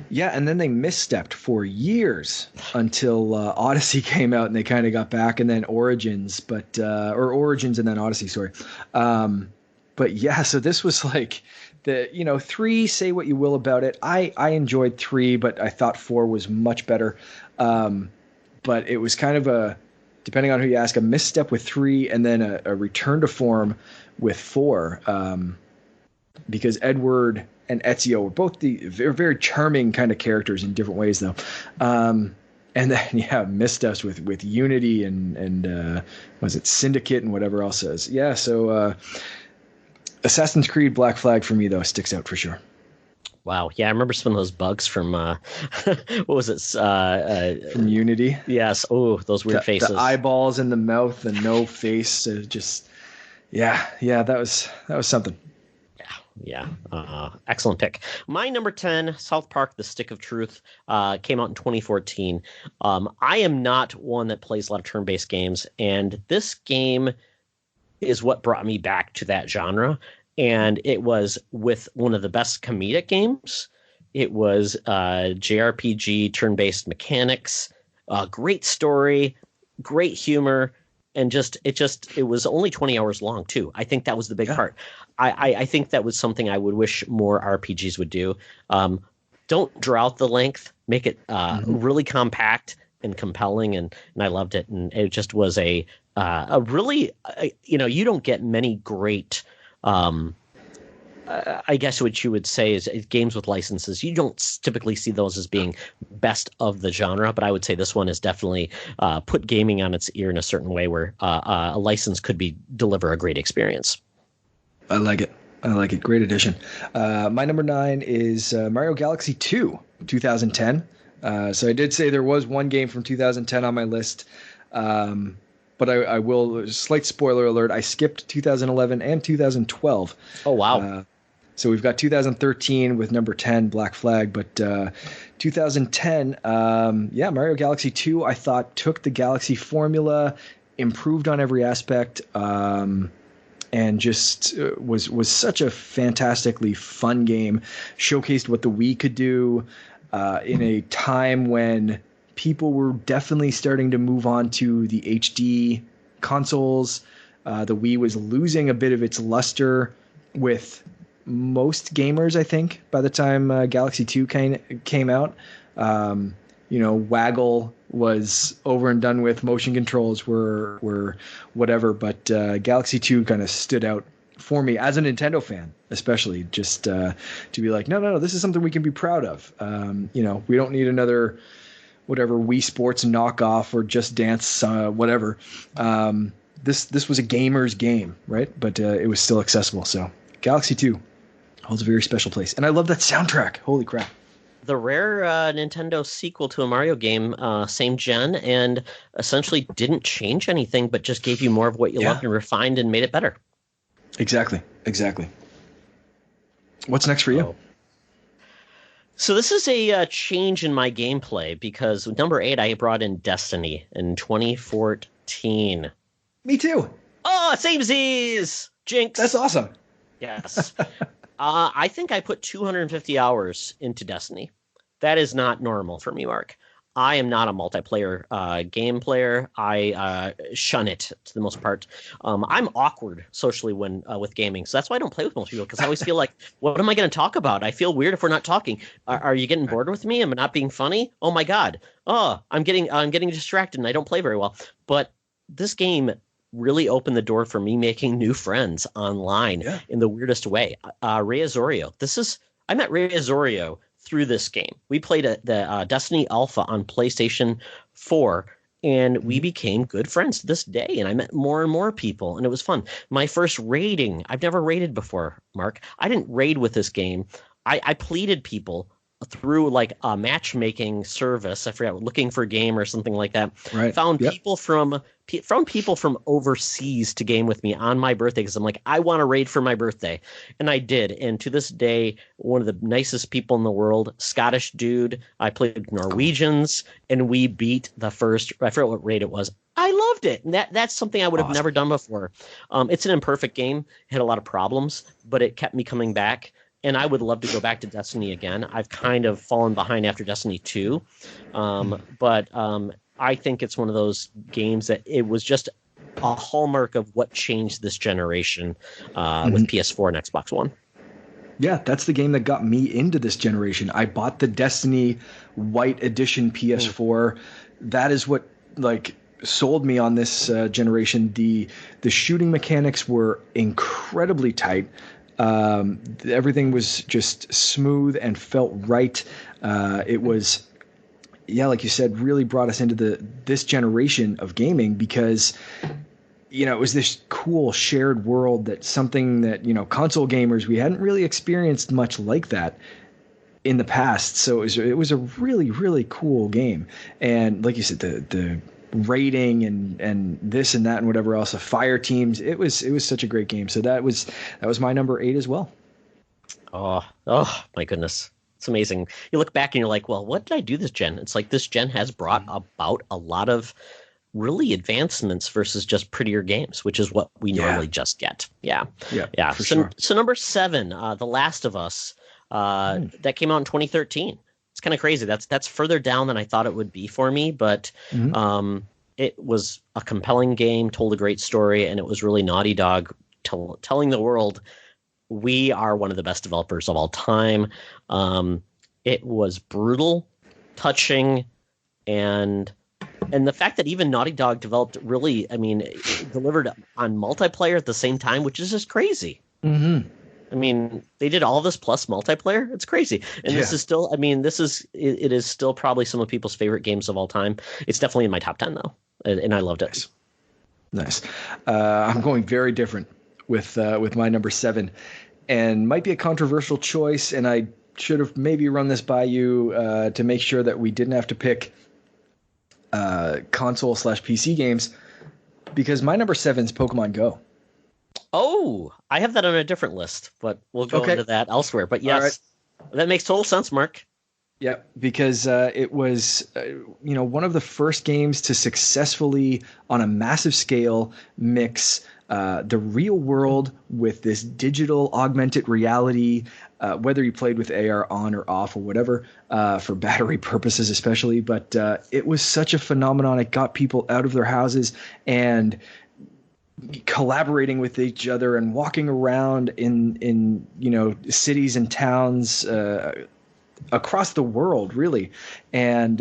Yeah, and then they misstepped for years until Odyssey came out, and they kind of got back, and then Origins, or Origins and then Odyssey, sorry. But yeah, so this was like 3, say what you will about it. I enjoyed 3, but I thought 4 was much better. But it was kind of depending on who you ask, a misstep with 3, and then a return to form with 4. Because Edward and Ezio were both very, very charming kind of characters in different ways, though. And then, missteps with Unity and was it Syndicate and whatever else is. Yeah, so Assassin's Creed Black Flag for me though sticks out for sure. Wow. Yeah, I remember some of those bugs from what was it? From Unity. Yes. Oh, those weird faces. The eyeballs in the mouth and no face. Just yeah. That was something. Yeah. Excellent pick. My number 10, South Park: The Stick of Truth, came out in 2014. I am not one that plays a lot of turn-based games, and this game is what brought me back to that genre. And it was with one of the best comedic games. It was JRPG, turn-based mechanics, great story, great humor, and it was only 20 hours long too. I think that was the big part. I think that was something I would wish more RPGs would do. Don't draw out the length, make it really compact and compelling, and I loved it. And it just was a really, you don't get many great. I guess what you would say is games with licenses. You don't typically see those as being best of the genre, but I would say this one is definitely put gaming on its ear in a certain way where a license could deliver a great experience. I like it. Great addition. My number 9 is Mario Galaxy 2, 2010. So I did say there was one game from 2010 on my list. But I will, slight spoiler alert, I skipped 2011 and 2012. Oh, wow. So we've got 2013 with number 10, Black Flag. But 2010, Mario Galaxy 2, I thought took the Galaxy formula, improved on every aspect, and just was such a fantastically fun game. Showcased what the Wii could do in a time when people were definitely starting to move on to the HD consoles. The Wii was losing a bit of its luster with most gamers, I think, by the time Galaxy 2 came out. Waggle was over and done with. Motion controls were whatever, but Galaxy 2 kind of stood out for me as a Nintendo fan, especially just to be like, no, this is something we can be proud of. We don't need another whatever Wii Sports knockoff or Just Dance, whatever. This was a gamer's game, right? But it was still accessible. So Galaxy 2 holds a very special place. And I love that soundtrack. Holy crap. The rare Nintendo sequel to a Mario game, same gen, and essentially didn't change anything, but just gave you more of what you loved and refined and made it better. Exactly. What's next for you? So this is a change in my gameplay because with number 8, I brought in Destiny in 2014. Me too. Oh, samesies! Jinx. That's awesome. Yes. I think I put 250 hours into Destiny. That is not normal for me, Mark. I am not a multiplayer game player. I shun it to the most part. I'm awkward socially when with gaming, so that's why I don't play with most people, because I always feel like, what am I going to talk about? I feel weird if we're not talking. Are you getting bored with me? Am I not being funny? Oh my god! Oh, I'm getting distracted and I don't play very well. But this game really opened the door for me making new friends online in the weirdest way. Ray Azorio. I met Ray Azorio through this game. We played the Destiny Alpha on PlayStation 4, and we became good friends to this day, and I met more and more people, and it was fun. My first raiding, I've never raided before, Mark. I didn't raid with this game. I pleaded people through like a matchmaking service. I forgot, looking for a game or something like that. Right. Found people from people from overseas to game with me on my birthday, because I'm like, I want to raid for my birthday, and I did. And to this day, one of the nicest people in the world, Scottish dude. I played with Norwegians, and we beat the first. I forget what raid it was. I loved it, and that's something I would have never done before. It's an imperfect game. It had a lot of problems, but it kept me coming back. And I would love to go back to Destiny again. I've kind of fallen behind after Destiny 2. But I think it's one of those games that it was just a hallmark of what changed this generation with PS4 and Xbox One. Yeah, that's the game that got me into this generation. I bought the Destiny White Edition PS4. That is what sold me on this generation. The shooting mechanics were incredibly tight. Everything was just smooth and felt right. It was, like you said, really brought us into this generation of gaming, because it was this cool shared world, that something that, console gamers, we hadn't really experienced much like that in the past. So it was a really, really cool game. And like you said, the rating and this and that and whatever else, the fire teams, it was such a great game. So that was my number 8 as well. Oh my goodness. It's amazing. You look back and you're like, well, what did I do this gen? It's like this gen has brought about a lot of really advancements versus just prettier games, which is what we normally just get. Yeah. For sure. So number 7, The Last of Us, that came out in 2013. It's kind of crazy. That's further down than I thought it would be for me, but it was a compelling game, told a great story, and it was really Naughty Dog telling the world we are one of the best developers of all time. It was brutal, touching, and the fact that even Naughty Dog developed delivered on multiplayer at the same time, which is just crazy. Mm-hmm. I mean, they did all of this plus multiplayer. It's crazy. And this is still, it is still probably some of people's favorite games of all time. It's definitely in my top 10 though. And I loved it. Nice. I'm going very different with my number 7, and might be a controversial choice. And I should have maybe run this by you to make sure that we didn't have to pick console/PC games, because my number 7 is Pokemon Go. Oh, I have that on a different list, but we'll go into that elsewhere. But yes, that makes total sense, Mark. Yeah, because it was, one of the first games to successfully, on a massive scale, mix the real world with this digital augmented reality, whether you played with AR on or off or whatever, for battery purposes especially. But it was such a phenomenon. It got people out of their houses and collaborating with each other and walking around in cities and towns across the world, really. And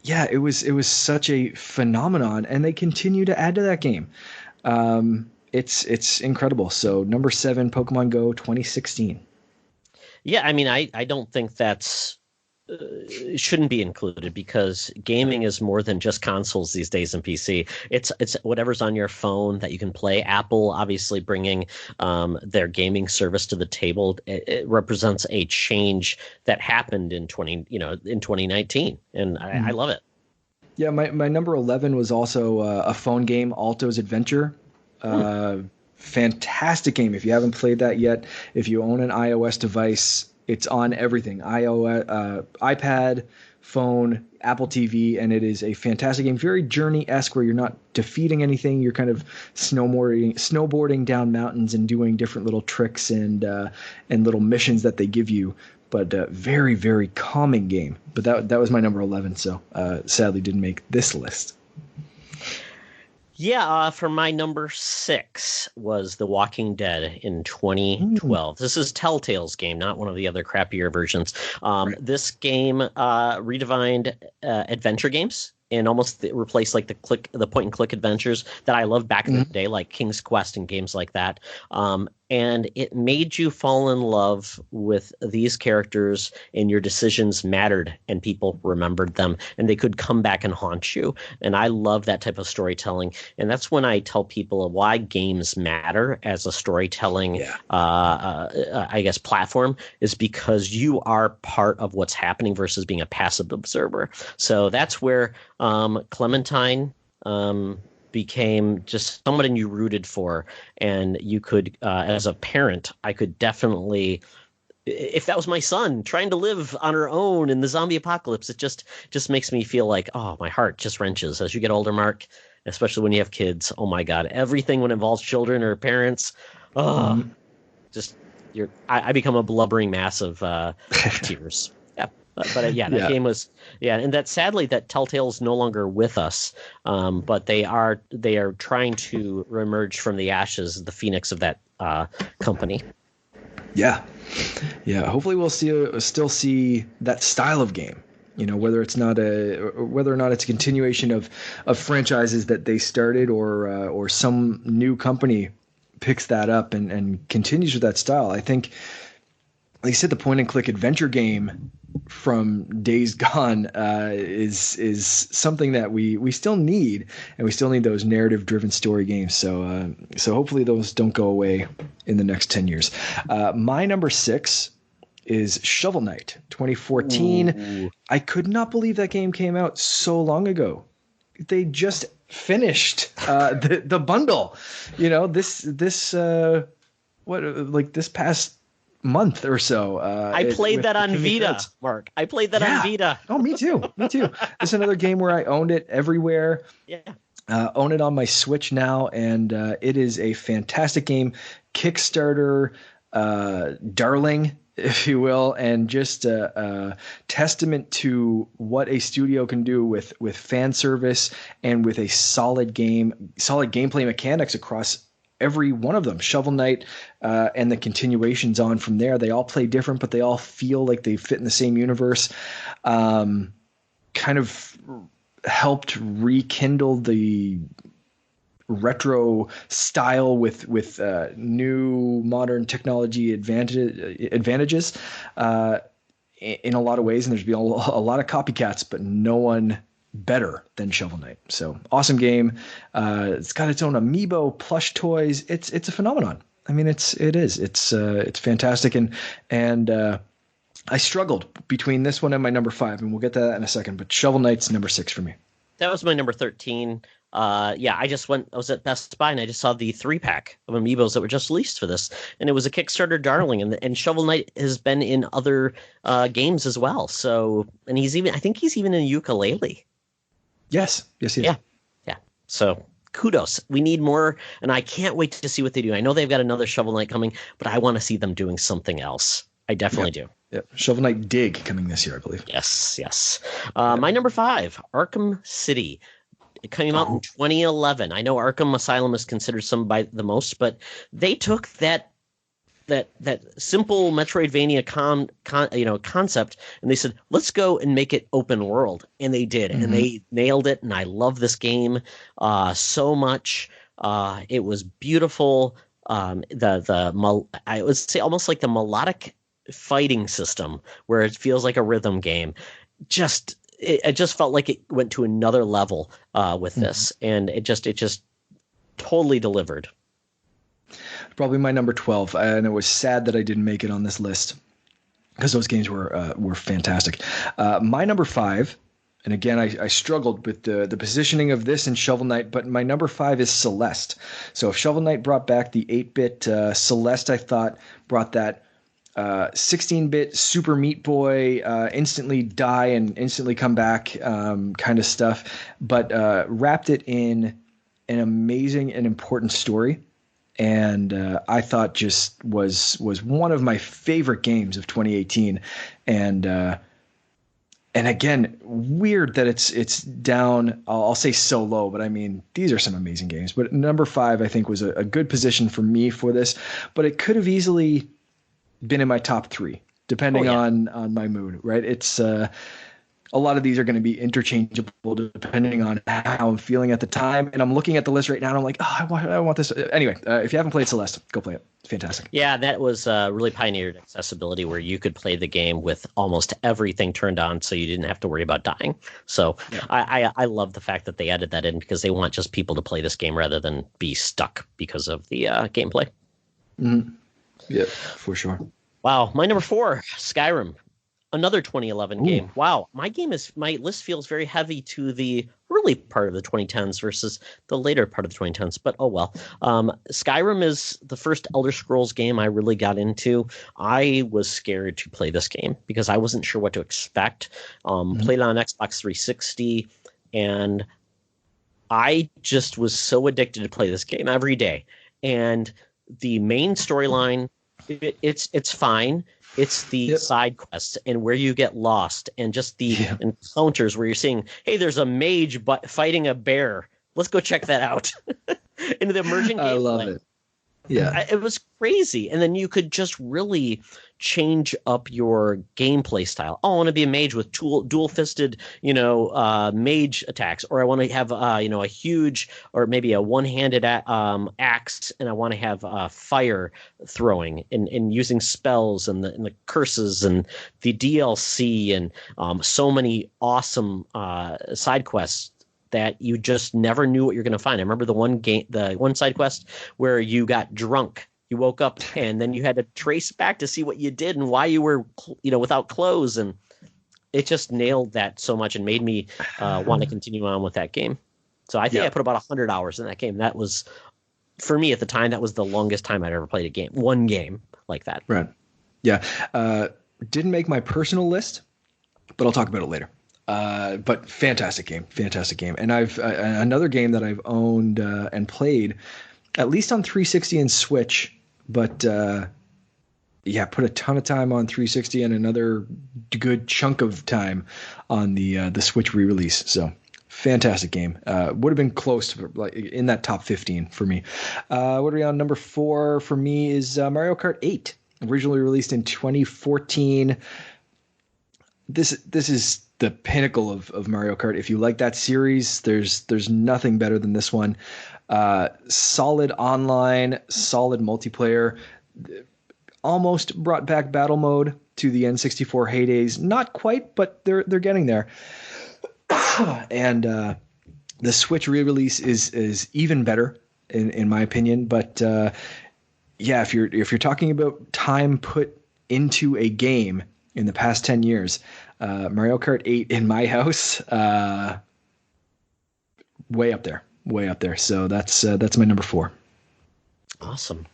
it was such a phenomenon, and they continue to add to that game. It's incredible. So number 7, Pokemon Go 2016. Yeah, I mean, I don't think that's shouldn't be included, because gaming is more than just consoles these days and PC. It's whatever's on your phone that you can play. Apple obviously bringing their gaming service to the table. It represents a change that happened in 2019, and I love it. Yeah, my number 11 was also a phone game, Alto's Adventure. Fantastic game. If you haven't played that yet, if you own an iOS device, it's on everything: iOS, iPad, phone, Apple TV, and it is a fantastic game. Very Journey-esque, where you're not defeating anything. You're kind of snowboarding down mountains and doing different little tricks and little missions that they give you. But very, very calming game. But that was my number 11, so sadly didn't make this list. Yeah, for my number 6 was The Walking Dead in 2012. This is Telltale's game, not one of the other crappier versions. This game redefined adventure games and almost replaced like the point and click adventures that I loved back in the day, like King's Quest and games like that. And it made you fall in love with these characters, and your decisions mattered, and people remembered them, and they could come back and haunt you. And I love that type of storytelling. And that's when I tell people why games matter as a storytelling, I guess, platform, is because you are part of what's happening versus being a passive observer. So that's where Clementine became just someone you rooted for, and you could, as a parent, I could definitely, if that was my son trying to live on her own in the zombie apocalypse, it just makes me feel like, oh, my heart just wrenches as you get older, Mark, especially when you have kids. Oh my God, everything when it involves children or parents, I become a blubbering mass of tears. But that game was, and that sadly that Telltale's no longer with us, but they are trying to reemerge from the ashes, the phoenix of that company. Yeah. Hopefully we'll still see that style of game. Whether it's not whether or not it's a continuation of franchises that they started, or some new company picks that up and continues with that style. I think like I said, the point and click adventure game from Days Gone is something that we still need, and we still need those narrative driven story games. So hopefully those don't go away in the next 10 years. My number 6 is Shovel Knight 2014. Ooh. I could not believe that game came out so long ago. They just finished the bundle. This past month or so. I played that on Vita, Mark. I played that on Vita. Oh, me too. It's another game where I owned it everywhere. Yeah. Own it on my Switch now, and it is a fantastic game. Kickstarter darling, if you will, and just a testament to what a studio can do with fan service and with a solid gameplay mechanics across every one of them. Shovel Knight and the continuations on from there, they all play different, but they all feel like they fit in the same universe. Kind of helped rekindle the retro style with new modern technology advantages in a lot of ways, and there's been a lot of copycats, but no one better than Shovel Knight. So awesome game. It's got its own amiibo, plush toys. It's a phenomenon. I mean, it's fantastic, and I struggled between this one and my number 5, and we'll get to that in a second. But Shovel Knight's number 6 for me. That was my number 13. I was at Best Buy and I just saw the 3-pack of amiibos that were just released for this, and it was a Kickstarter darling. And Shovel Knight has been in other games as well. So, and I think he's even in Yooka-Laylee. Yes, he is. Yeah. So kudos. We need more, and I can't wait to see what they do. I know they've got another Shovel Knight coming, but I want to see them doing something else. I definitely do. Yep. Shovel Knight Dig coming this year, I believe. Yes. My number 5, Arkham City. It came out in 2011. I know Arkham Asylum is considered some by the most, but they took that simple Metroidvania concept, and they said, let's go and make it open world, and they did, and they nailed it. And I love this game so much. It was beautiful. I would say almost like the melodic fighting system, where it feels like a rhythm game. It just felt like it went to another level with this, and it just totally delivered. Probably my number 12, and it was sad that I didn't make it on this list because those games were fantastic. My number 5, and again, I struggled with the positioning of this and Shovel Knight, but my number 5 is Celeste. So if Shovel Knight brought back the 8-bit, Celeste, I thought, brought that 16-bit Super Meat Boy, instantly die and instantly come back kind of stuff, but wrapped it in an amazing and important story. And I thought just was one of my favorite games of 2018. And again, weird that it's down, I'll say so low, but I mean, these are some amazing games. But number 5, I think, was a good position for me for this, but it could have easily been in my top 3, depending on my mood, right? It's a lot of these are going to be interchangeable depending on how I'm feeling at the time. And I'm looking at the list right now and I'm like, I want this. Anyway, if you haven't played Celeste, go play it. It's fantastic. Yeah, that was really pioneered accessibility, where you could play the game with almost everything turned on, so you didn't have to worry about dying. So yeah. I love the fact that they added that in, because they want just people to play this game rather than be stuck because of the gameplay. Mm-hmm. Yeah, for sure. Wow. My number 4, Skyrim. Another 2011 game. Wow. My list feels very heavy to the early part of the 2010s versus the later part of the 2010s, but oh well. Skyrim is the first Elder Scrolls game I really got into. I was scared to play this game because I wasn't sure what to expect. Played it on Xbox 360, and I just was so addicted to play this game every day. And the main storyline, it's fine. It's the side quests and where you get lost, and just the encounters where you're seeing, hey, there's a mage fighting a bear. Let's go check that out. And the emergent gameplay. I love it. Yeah. It was crazy. And then you could just really change up your gameplay style. Oh, I want to be a mage with dual fisted, mage attacks, or I want to have, a huge or maybe a one-handed axe, and I want to have fire throwing and using spells and the curses and the DLC and so many awesome side quests that you just never knew what you're going to find. I remember the one side quest where you got drunk. You woke up and then you had to trace back to see what you did and why you were, without clothes. And it just nailed that so much and made me want to continue on with that game. So I think I put about 100 hours in that game. That was, for me at the time, that was the longest time I'd ever played a game. One game like that. Right. Yeah. Didn't make my personal list, but I'll talk about it later. But fantastic game. And I've another game that I've owned and played at least on 360 and Switch, but put a ton of time on 360 and another good chunk of time on the Switch re-release. So fantastic game. Would have been close to like in that top 15 for me. What are we on? Number 4 for me is Mario Kart 8, originally released in 2014. This is the pinnacle of Mario Kart. If you like that series, there's nothing better than this one. Solid online, solid multiplayer. Almost brought back battle mode to the N64 heydays. Not quite, but they're getting there. And the Switch re-release is even better in my opinion. But if you're talking about time put into a game in the past 10 years, Mario Kart 8 in my house, way up there. So that's my number 4. Awesome.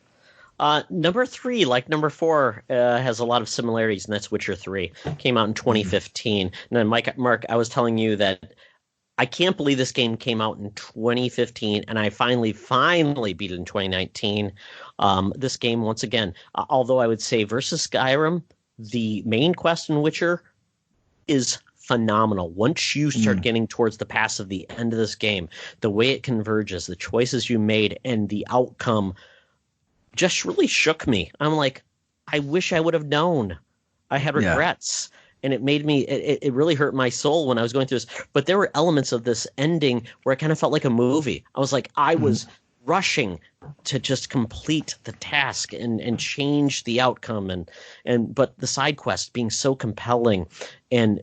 Number 3, like number 4, has a lot of similarities, and that's Witcher 3. Came out in 2015. And then Mark, I was telling you that I can't believe this game came out in 2015, and I finally beat it in 2019. This game, once again, although I would say versus Skyrim, the main quest in Witcher is phenomenal. Once you start getting towards the pass of the end of this game, the way it converges, the choices you made, and the outcome just really shook me. I'm like, I wish I would have known. I had regrets. And it made me, it really hurt my soul when I was going through this. But there were elements of this ending where it kind of felt like a movie. I was like, I was rushing to just complete the task and change the outcome, but the side quest being so compelling and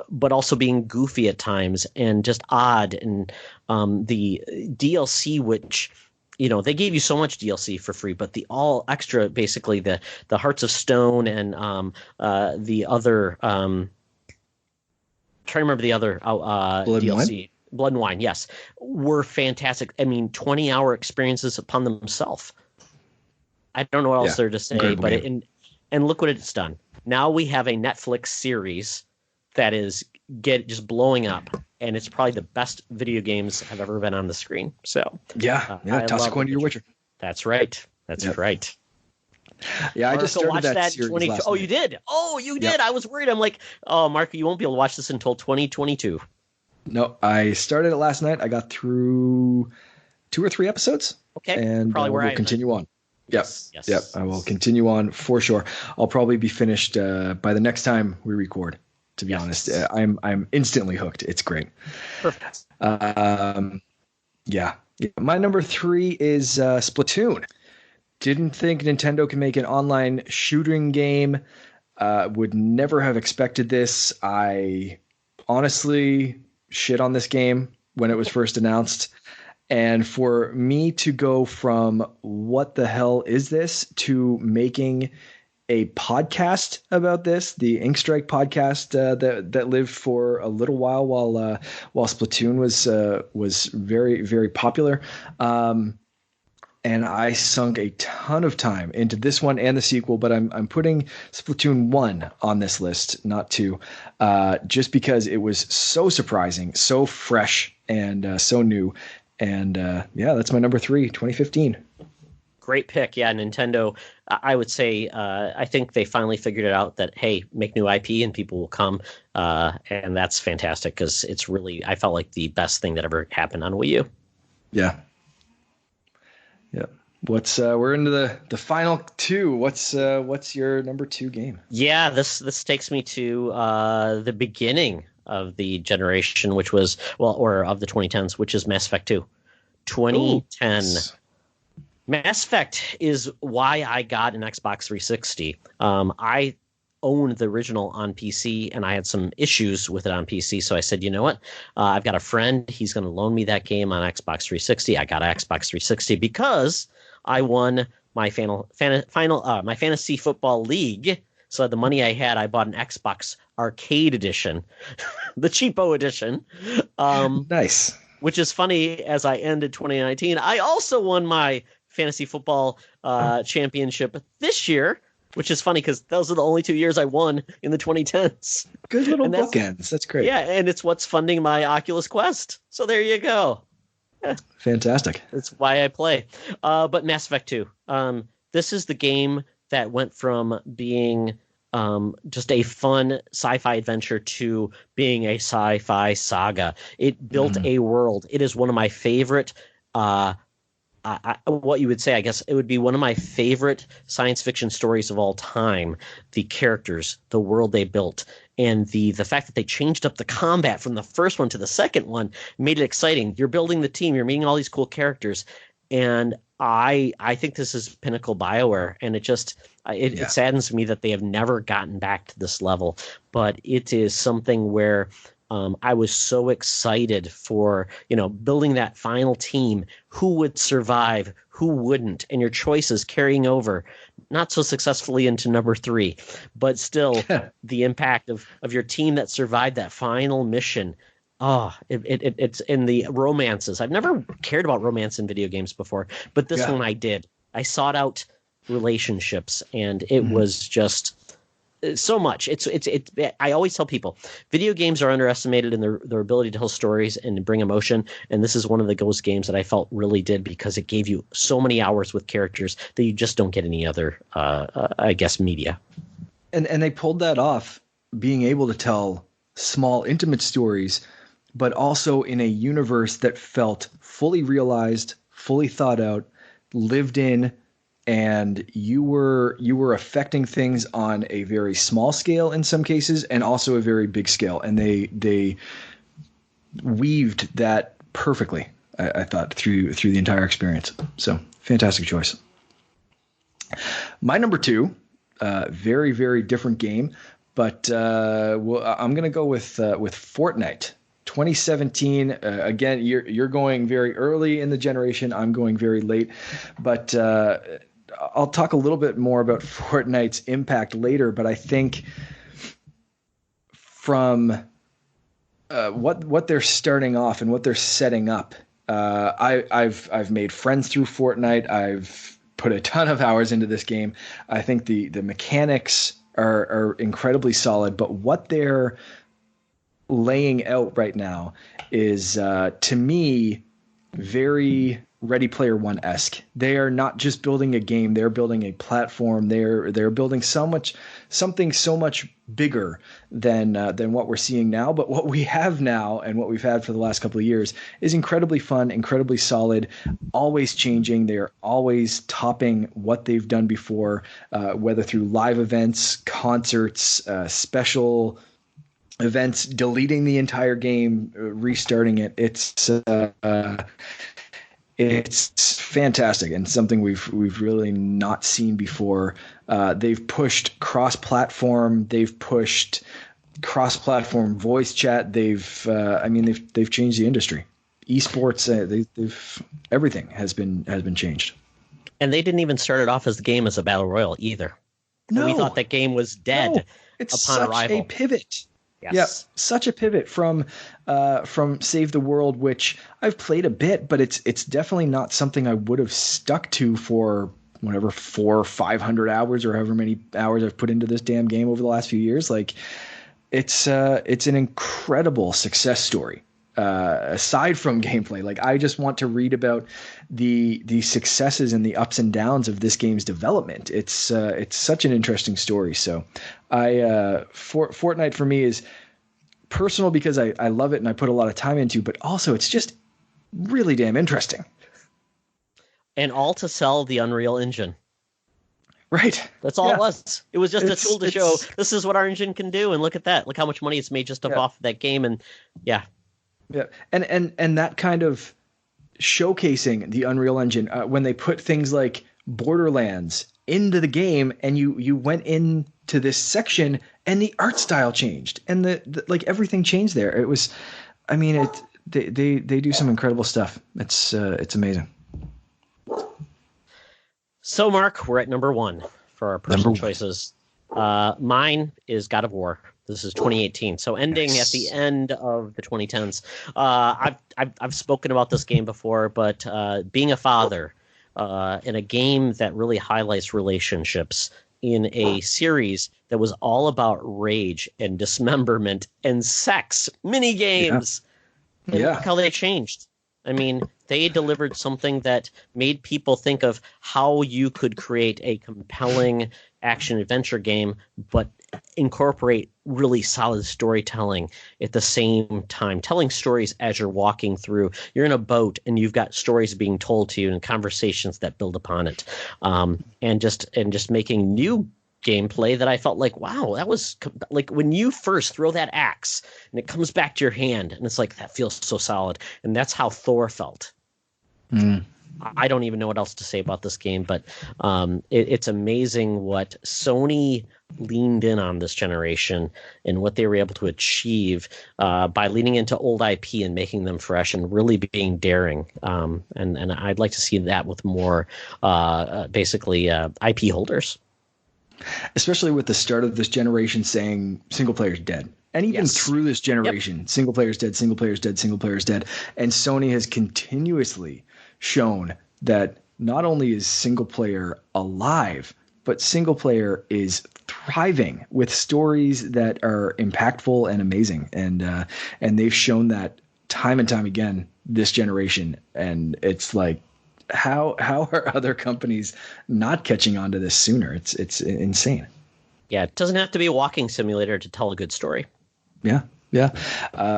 but also being goofy at times and just odd, and the DLC, which they gave you so much DLC for free, but the all extra, basically the Hearts of Stone and the other trying to remember the other DLC. Blood and Wine, yes, were fantastic. I mean, 20-hour experiences upon themselves. I don't know what else there to say, but and look what it's done. Now we have a Netflix series that is just blowing up, and it's probably the best video games have ever been on the screen. So toss a coin to your Witcher. That's right. Right. Yeah, I just started that series last night. Oh, you did? Oh, you did. I was worried. I'm like, oh, Mark, you won't be able to watch this until 2022. No, I started it last night. I got through 2 or 3 episodes. Okay, and probably where we'll continue on. Yes. Yep. I will continue on for sure. I'll probably be finished by the next time we record. To be honest, I'm instantly hooked. It's great. Perfect. My number 3 is Splatoon. Didn't think Nintendo could make an online shooting game. Would never have expected this. I honestly shit on this game when it was first announced. And for me to go from what the hell is this to making a podcast about this, the Ink Strike podcast that lived for a little while Splatoon was very, very popular. And I sunk a ton of time into this one and the sequel, but I'm putting Splatoon 1 on this list, not 2, just because it was so surprising, so fresh, and so new. And that's my number 3, 2015. Great pick. Yeah, Nintendo, I would say, I think they finally figured it out that, hey, make new IP and people will come. And that's fantastic because it's really, I felt like the best thing that ever happened on Wii U. Yeah. What's we're into the final two. What's your number 2 game? Yeah, this takes me to the beginning of the generation, which was or of the 2010s, which is Mass Effect 2. 2010. Ooh. Mass Effect is why I got an Xbox 360. I owned the original on PC, and I had some issues with it on PC. So I said, you know what? I've got a friend. He's going to loan me that game on Xbox 360. I got an Xbox 360 because I won my my fantasy football league. So the money I had, I bought an Xbox Arcade Edition, the cheapo edition. Nice. Which is funny. As I ended 2019, I also won my fantasy football championship this year, which is funny because those are the only 2 years I won in the 2010s. Good little bookends. That's great. Yeah, and it's what's funding my Oculus Quest. So there you go. Fantastic. That's why I play. But Mass Effect 2. This is the game that went from being just a fun sci-fi adventure to being a sci-fi saga. It built a world. It is one of my favorite what you would say, I guess it would be one of my favorite science fiction stories of all time. The characters, the world they built, and the fact that they changed up the combat from the first one to the second one made it exciting. You're building the team, you're meeting all these cool characters, and I think this is pinnacle BioWare, and it saddens me that they have never gotten back to this level. But it is something where I was so excited for, building that final team, who would survive, who wouldn't, and your choices carrying over, not so successfully into number 3, but still the impact of your team that survived that final mission. Oh, it's in the romances. I've never cared about romance in video games before, but this one I did. I sought out relationships, and it was just so much. I always tell people, video games are underestimated in their ability to tell stories and bring emotion. And this is one of those games that I felt really did, because it gave you so many hours with characters that you just don't get any other, I guess, media. And they pulled that off, being able to tell small, intimate stories, but also in a universe that felt fully realized, fully thought out, lived in, and you were affecting things on a very small scale in some cases, and also a very big scale. And they weaved that perfectly, I thought, through the entire experience. So fantastic choice. My number 2, very, very different game, but I'm going to go with Fortnite. 2017. Again, you're going very early in the generation. I'm going very late, but I'll talk a little bit more about Fortnite's impact later. But I think from what they're starting off and what they're setting up, I've made friends through Fortnite. I've put a ton of hours into this game. I think the mechanics are incredibly solid, but what they're laying out right now is, to me, very Ready Player One-esque. They are not just building a game; they're building a platform. They're building something so much bigger than what we're seeing now. But what we have now and what we've had for the last couple of years is incredibly fun, incredibly solid, always changing. They are always topping what they've done before, whether through live events, concerts, special events, deleting the entire game, restarting it. It's fantastic, and something we've really not seen before. They've pushed cross-platform. They've pushed cross-platform voice chat. They've changed the industry. Esports, they've everything has been changed. And they didn't even start it off as the game as a battle royale either. No, we thought that game was dead. It's upon such arrival. a pivot. Yes. Yeah, such a pivot from Save the World, which I've played a bit, but it's definitely not something I would have stuck to for whatever 400 or 500 hours or however many hours I've put into this damn game over the last few years. Like, it's an incredible success story. Aside from gameplay, like, I just want to read about the successes and the ups and downs of this game's development. It's such an interesting story. So Fortnite for me is personal because I love it and I put a lot of time into, but also it's just really damn interesting. And all to sell the Unreal Engine. Right. That's all it was. It was just a tool to show this is what our engine can do, and look at that. Look how much money it's made just off that game, and yeah. Yeah, and that kind of showcasing the Unreal Engine when they put things like Borderlands into the game, and you went into this section, and the art style changed, and the like everything changed there. It was, I mean, they do some incredible stuff. It's amazing. So, Mark, we're at number 1 for our personal choices. Mine is God of War. This is 2018, so ending at the end of the 2010s. I've spoken about this game before, but being a father in a game that really highlights relationships in a series that was all about rage and dismemberment and sex mini games. And look how they changed. I mean, they delivered something that made people think of how you could create a compelling action-adventure game, but incorporate really solid storytelling at the same time. Telling stories as you're walking through. You're in a boat, and you've got stories being told to you and conversations that build upon it. And just making new gameplay that I felt like, wow, that was like when you first throw that axe and it comes back to your hand, and it's like, that feels so solid. And that's how Thor felt. I don't even know what else to say about this game, but it's amazing what Sony leaned in on this generation and what they were able to achieve by leaning into old IP and making them fresh and really being daring. And I'd like to see that with more IP holders. Especially with the start of this generation saying single player's dead. And even through this generation, single player's dead, single player's dead, single player's dead. And Sony has continuously shown that not only is single player alive, but single player is thriving with stories that are impactful and amazing. And they've shown that time and time again this generation. And it's like, how are other companies not catching on to this sooner? It's insane. Yeah, it doesn't have to be a walking simulator to tell a good story. Yeah.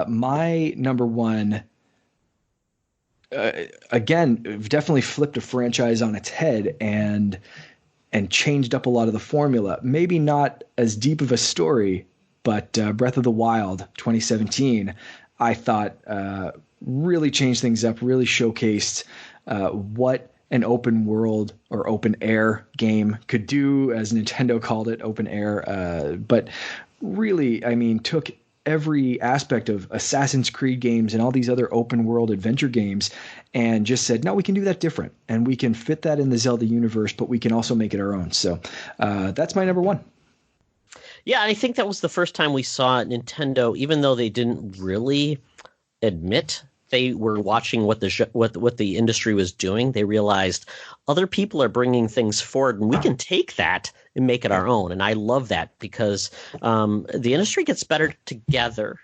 My number 1, again, definitely flipped a franchise on its head and changed up a lot of the formula. Maybe not as deep of a story, but Breath of the Wild 2017, I thought really changed things up, really showcased what an open world or open air game could do, as Nintendo called it, open air. But really, I mean, took every aspect of Assassin's Creed games and all these other open world adventure games and just said, no, we can do that different. And we can fit that in the Zelda universe, but we can also make it our own. So that's my number 1. Yeah, I think that was the first time we saw Nintendo, even though they didn't really admit they were watching what the industry was doing. They realized other people are bringing things forward, and we can take that and make it our own. And I love that because the industry gets better together.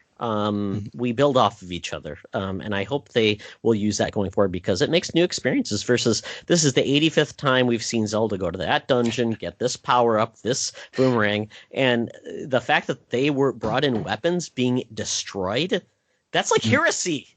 We build off of each other, and I hope they will use that going forward because it makes new experiences. Versus this is the 85th time we've seen Zelda go to that dungeon, get this power up, this boomerang, and the fact that they were brought in weapons being destroyed. That's like heresy.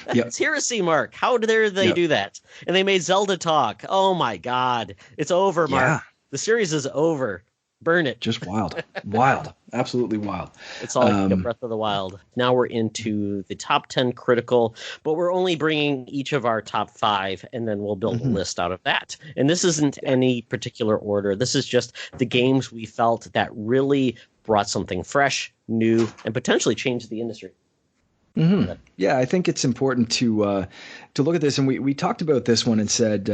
That's heresy, Mark. How dare they do that? And they made Zelda talk. Oh my God. It's over, Mark. Yeah. The series is over. Burn it. Just wild. Wild. Absolutely wild. It's all like Breath of the Wild. Now we're into the top 10 critical, but we're only bringing each of our top 5, and then we'll build a list out of that. And this isn't any particular order. This is just the games we felt that really brought something fresh, new, and potentially changed the industry. Mm-hmm. Yeah, I think it's important to look at this, and we talked about this one and said,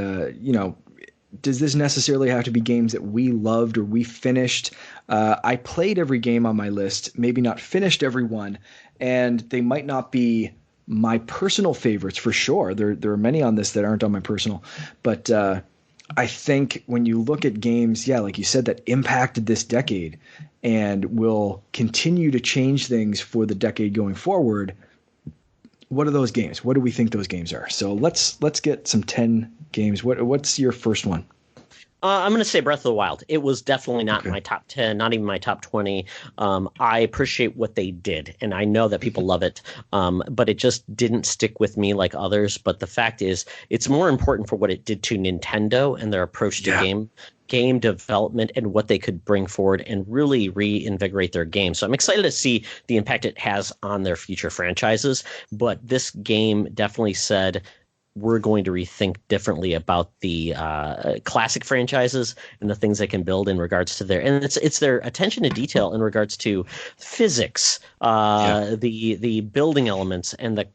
does this necessarily have to be games that we loved or we finished? I played every game on my list, maybe not finished every one, and they might not be my personal favorites for sure. There are many on this that aren't on my personal, but I think when you look at games, like you said, that impacted this decade and will continue to change things for the decade going forward. What are those games? What do we think those games are? So let's get some 10 games. What's your first one? I'm going to say Breath of the Wild. It was definitely not Okay. my top 10, not even my top 20. I appreciate what they did, and I know that people love it, but it just didn't stick with me like others. But the fact is, it's more important for what it did to Nintendo and their approach to Yeah. game development and what they could bring forward and really reinvigorate their game. So I'm excited to see the impact it has on their future franchises. But this game definitely said, we're going to rethink differently about the classic franchises and the things they can build in regards to and it's their attention to detail in regards to physics, the building elements, and the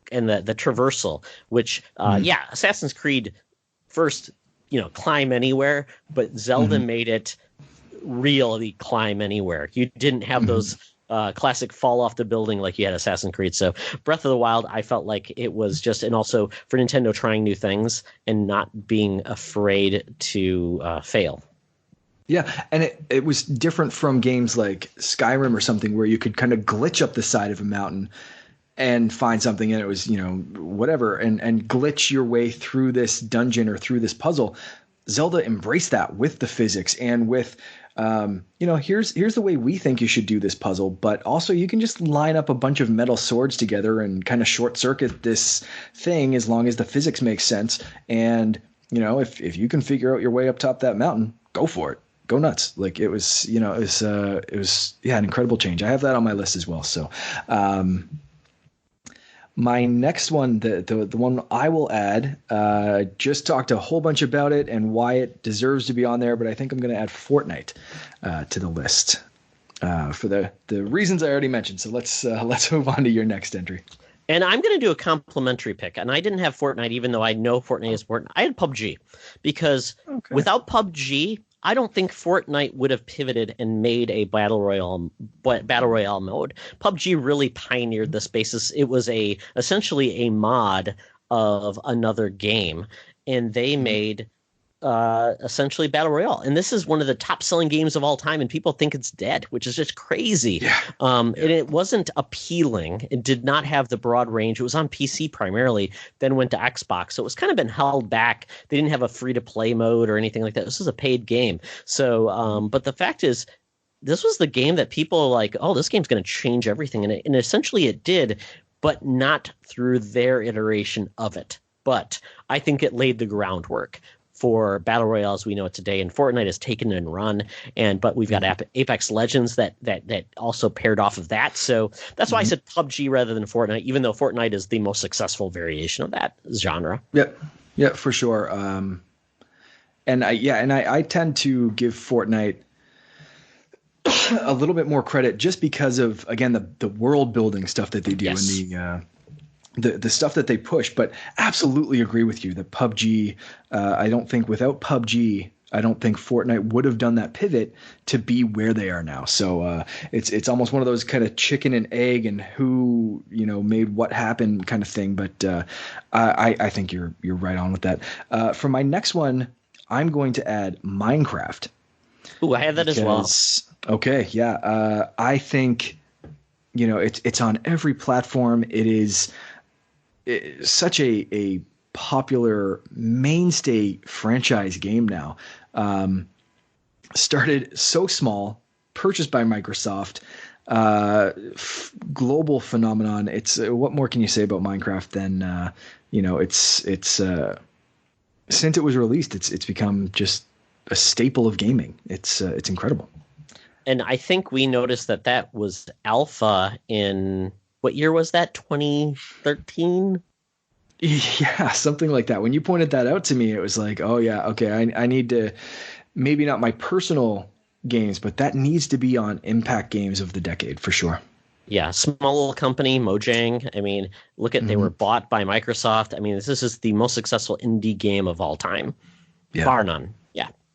traversal, which Assassin's Creed first, climb anywhere, but Zelda made it really climb anywhere. You didn't have those classic fall off the building like you had Assassin's Creed. So Breath of the Wild, I felt like it was just, and also for Nintendo trying new things and not being afraid to fail. Yeah, and it was different from games like Skyrim or something where you could kind of glitch up the side of a mountain and find something, and it was, whatever, and glitch your way through this dungeon or through this puzzle. Zelda embraced that with the physics and with here's the way we think you should do this puzzle, but also you can just line up a bunch of metal swords together and kind of short circuit this thing as long as the physics makes sense. And if you can figure out your way up top that mountain, go for it, go nuts. Like it was an incredible change. I have that on my list as well. So my next one, the one I will add, just talked a whole bunch about it and why it deserves to be on there, but I think I'm going to add Fortnite to the list for the reasons I already mentioned. So let's move on to your next entry. And I'm going to do a complimentary pick. And I didn't have Fortnite, even though I know Fortnite is important. I had PUBG because without PUBG, I don't think Fortnite would have pivoted and made a battle royale mode. PUBG really pioneered the spaces. It was essentially a mod of another game, and they made essentially battle royale. And this is one of the top selling games of all time, and people think it's dead, which is just crazy. And it wasn't appealing. It did not have the broad range. It was on PC primarily, then went to Xbox. So it was kind of been held back. They didn't have a free to play mode or anything like that. This is a paid game. So, but the fact is, this was the game that people were like, oh, this game's going to change everything. And essentially it did, but not through their iteration of it. But I think it laid the groundwork for battle royale as we know it today, and Fortnite has taken and run. But we've got Apex Legends that also paired off of that. So that's why I said PUBG rather than Fortnite, even though Fortnite is the most successful variation of that genre. Yeah, for sure. And I tend to give Fortnite a little bit more credit just because of, again, the world building stuff that they do and the stuff that they push. But absolutely agree with you that PUBG, I don't think without PUBG, I don't think Fortnite would have done that pivot to be where they are now. So it's almost one of those kind of chicken and egg and who made what happen kind of thing. But I think you're right on with that. For my next one, I'm going to add Minecraft. Ooh, I have that as well. Okay, yeah. I think it's on every platform. It is such a popular mainstay franchise game now. Started so small, purchased by Microsoft, global phenomenon. It's what more can you say about Minecraft than it's since it was released, it's become just a staple of gaming. It's incredible. And I think we noticed that was alpha in what year was that? 2013? Yeah, something like that. When you pointed that out to me, it was like, oh yeah, okay, I need to, maybe not my personal games, but that needs to be on impact games of the decade for sure. Yeah, small little company, Mojang. I mean, look at they were bought by Microsoft. I mean, this is the most successful indie game of all time, bar none.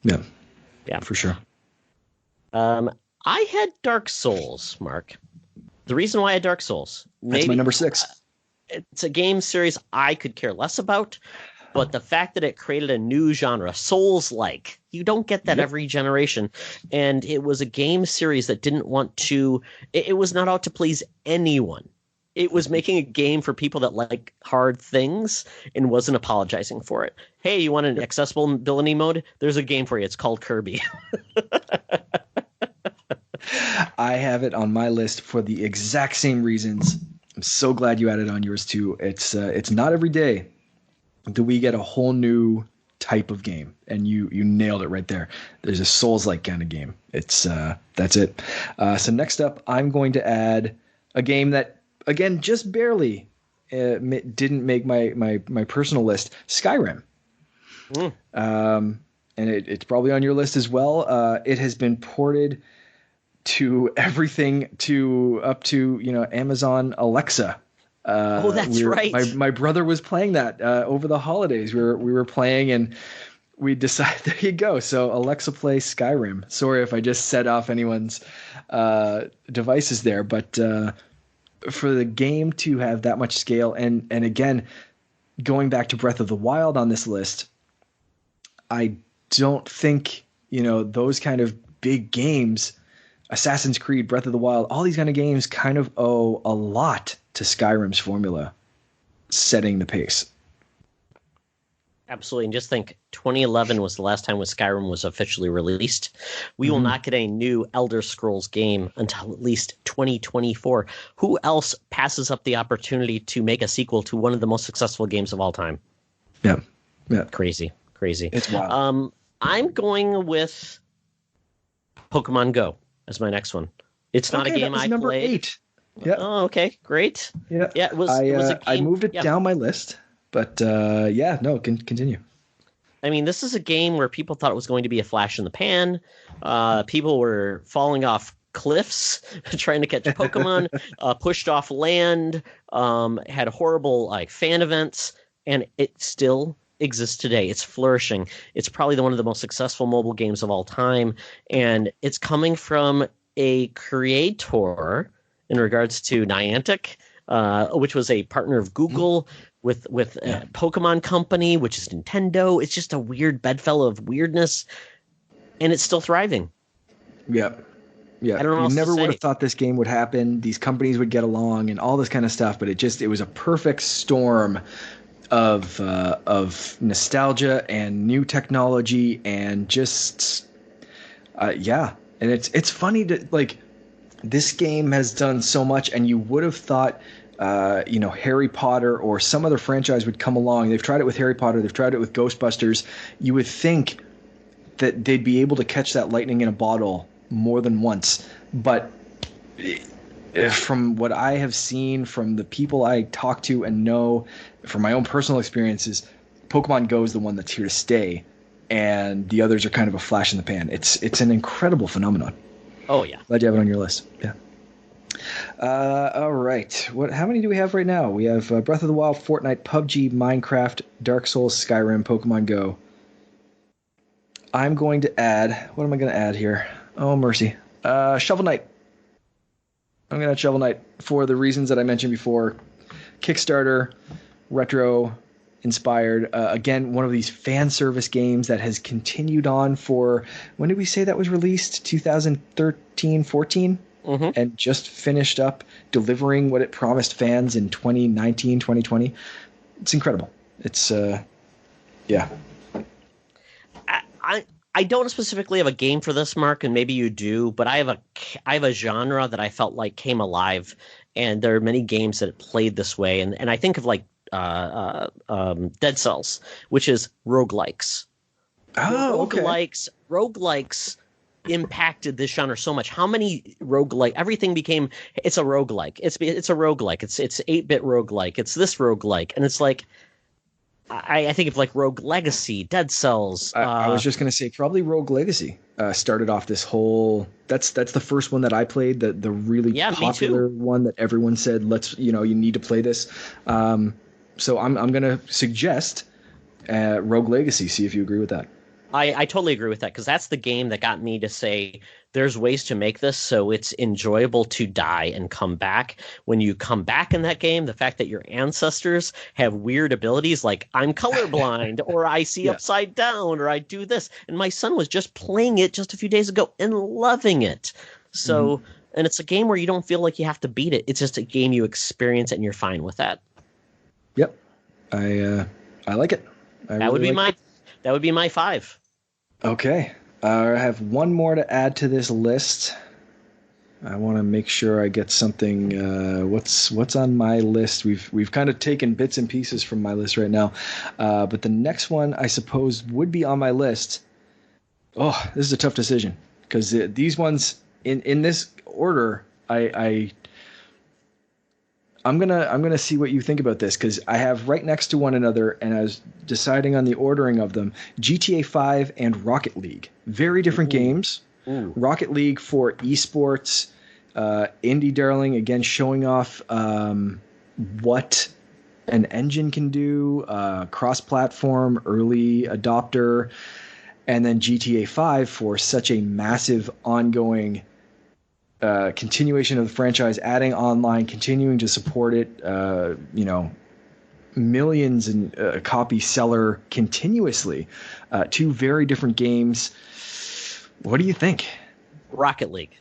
Yeah, for sure. I had Dark Souls, Mark. The reason why I had Dark Souls, That's my number 6. It's a game series I could care less about, but the fact that it created a new genre, Souls-like, you don't get that every generation. And it was a game series that didn't want to, it was not out to please anyone. It was making a game for people that like hard things and wasn't apologizing for it. Hey, you want an accessibility mode? There's a game for you. It's called Kirby. I have it on my list for the exact same reasons. I'm so glad you added on yours too. It's not every day that we get a whole new type of game, and you nailed it right there. There's a Souls-like kind of game. It's that's it. So next up, I'm going to add a game that, again, just barely didn't make my personal list. Skyrim. And it's probably on your list as well. It has been ported to everything up to Amazon Alexa. That's right. My brother was playing that over the holidays. We were playing, and we decided, there you go. So Alexa play Skyrim. Sorry if I just set off anyone's devices there, but for the game to have that much scale, and again, going back to Breath of the Wild on this list, I don't think those kind of big games, Assassin's Creed, Breath of the Wild, all these kind of games kind of owe a lot to Skyrim's formula setting the pace. Absolutely. And just think, 2011 was the last time when Skyrim was officially released. We will not get a new Elder Scrolls game until at least 2024. Who else passes up the opportunity to make a sequel to one of the most successful games of all time? Yeah. Crazy. It's wild. I'm going with Pokemon Go as my next one. It's not a game I number played. 8. Yeah. Oh, okay, great. Yeah, it was a game. I moved it down my list, but continue. I mean, this is a game where people thought it was going to be a flash in the pan. People were falling off cliffs trying to catch Pokemon, pushed off land, had horrible fan events, and it still exists today. It's flourishing. It's probably one of the most successful mobile games of all time, and it's coming from a creator in regards to Niantic, which was a partner of Google with Pokemon Company, which is Nintendo. It's just a weird bedfellow of weirdness, and it's still thriving. Yeah. I don't know. You never would have thought this game would happen. These companies would get along and all this kind of stuff, but it was a perfect storm of nostalgia and new technology and just and it's funny to this game has done so much, and you would have thought Harry Potter or some other franchise would come along. They've tried it with Harry Potter, they've tried it with Ghostbusters. You would think that they'd be able to catch that lightning in a bottle more than once, but from what I have seen, from the people I talk to and know, from my own personal experiences, Pokemon Go is the one that's here to stay, and the others are kind of a flash in the pan. It's an incredible phenomenon. Oh yeah, glad you have it on your list. Yeah. All right. How many do we have right now? We have Breath of the Wild, Fortnite, PUBG, Minecraft, Dark Souls, Skyrim, Pokemon Go. I'm going to add. What am I going to add here? Oh mercy. Shovel Knight. I'm going to add Shovel Knight for the reasons that I mentioned before. Kickstarter, retro inspired. Again, one of these fan service games that has continued on for, when did we say that was released? 2013, 14? Mm-hmm. And just finished up delivering what it promised fans in 2019, 2020. It's incredible. It's, yeah. I don't specifically have a game for this, Mark, and maybe you do, but I have a genre that I felt like came alive, and there are many games that played this way, and I think of Dead Cells, which is roguelikes. Oh, okay. Roguelikes impacted this genre so much. How many roguelike? Everything became. It's a roguelike. It's a roguelike. It's 8-bit roguelike. It's this roguelike, and it's like. I think of Rogue Legacy, Dead Cells. I was just going to say probably Rogue Legacy started off this whole. That's the first one that I played. The really popular one that everyone said, you need to play this. So I'm going to suggest Rogue Legacy. See if you agree with that. I totally agree with that, because that's the game that got me to say there's ways to make this so it's enjoyable to die and come back. When you come back in that game, the fact that your ancestors have weird abilities like I'm colorblind or I see upside down or I do this. And my son was just playing it just a few days ago and loving it. So And it's a game where you don't feel like you have to beat it. It's just a game you experience and you're fine with that. Yep. I like it. That would be my 5. Okay. I have one more to add to this list. I want to make sure I get something. What's on my list? We've kind of taken bits and pieces from my list right now, but the next one I suppose would be on my list. Oh, this is a tough decision because these ones in this order, I'm gonna see what you think about this because I have right next to one another, and I was deciding on the ordering of them: GTA 5 and Rocket League. Very different games. Ooh. Rocket League for esports, Indie Darling, again showing off what an engine can do, cross-platform, early adopter, and then GTA 5 for such a massive ongoing continuation of the franchise, adding online, continuing to support it, millions in copy seller continuously. 2 very different games. What do you think? Rocket League.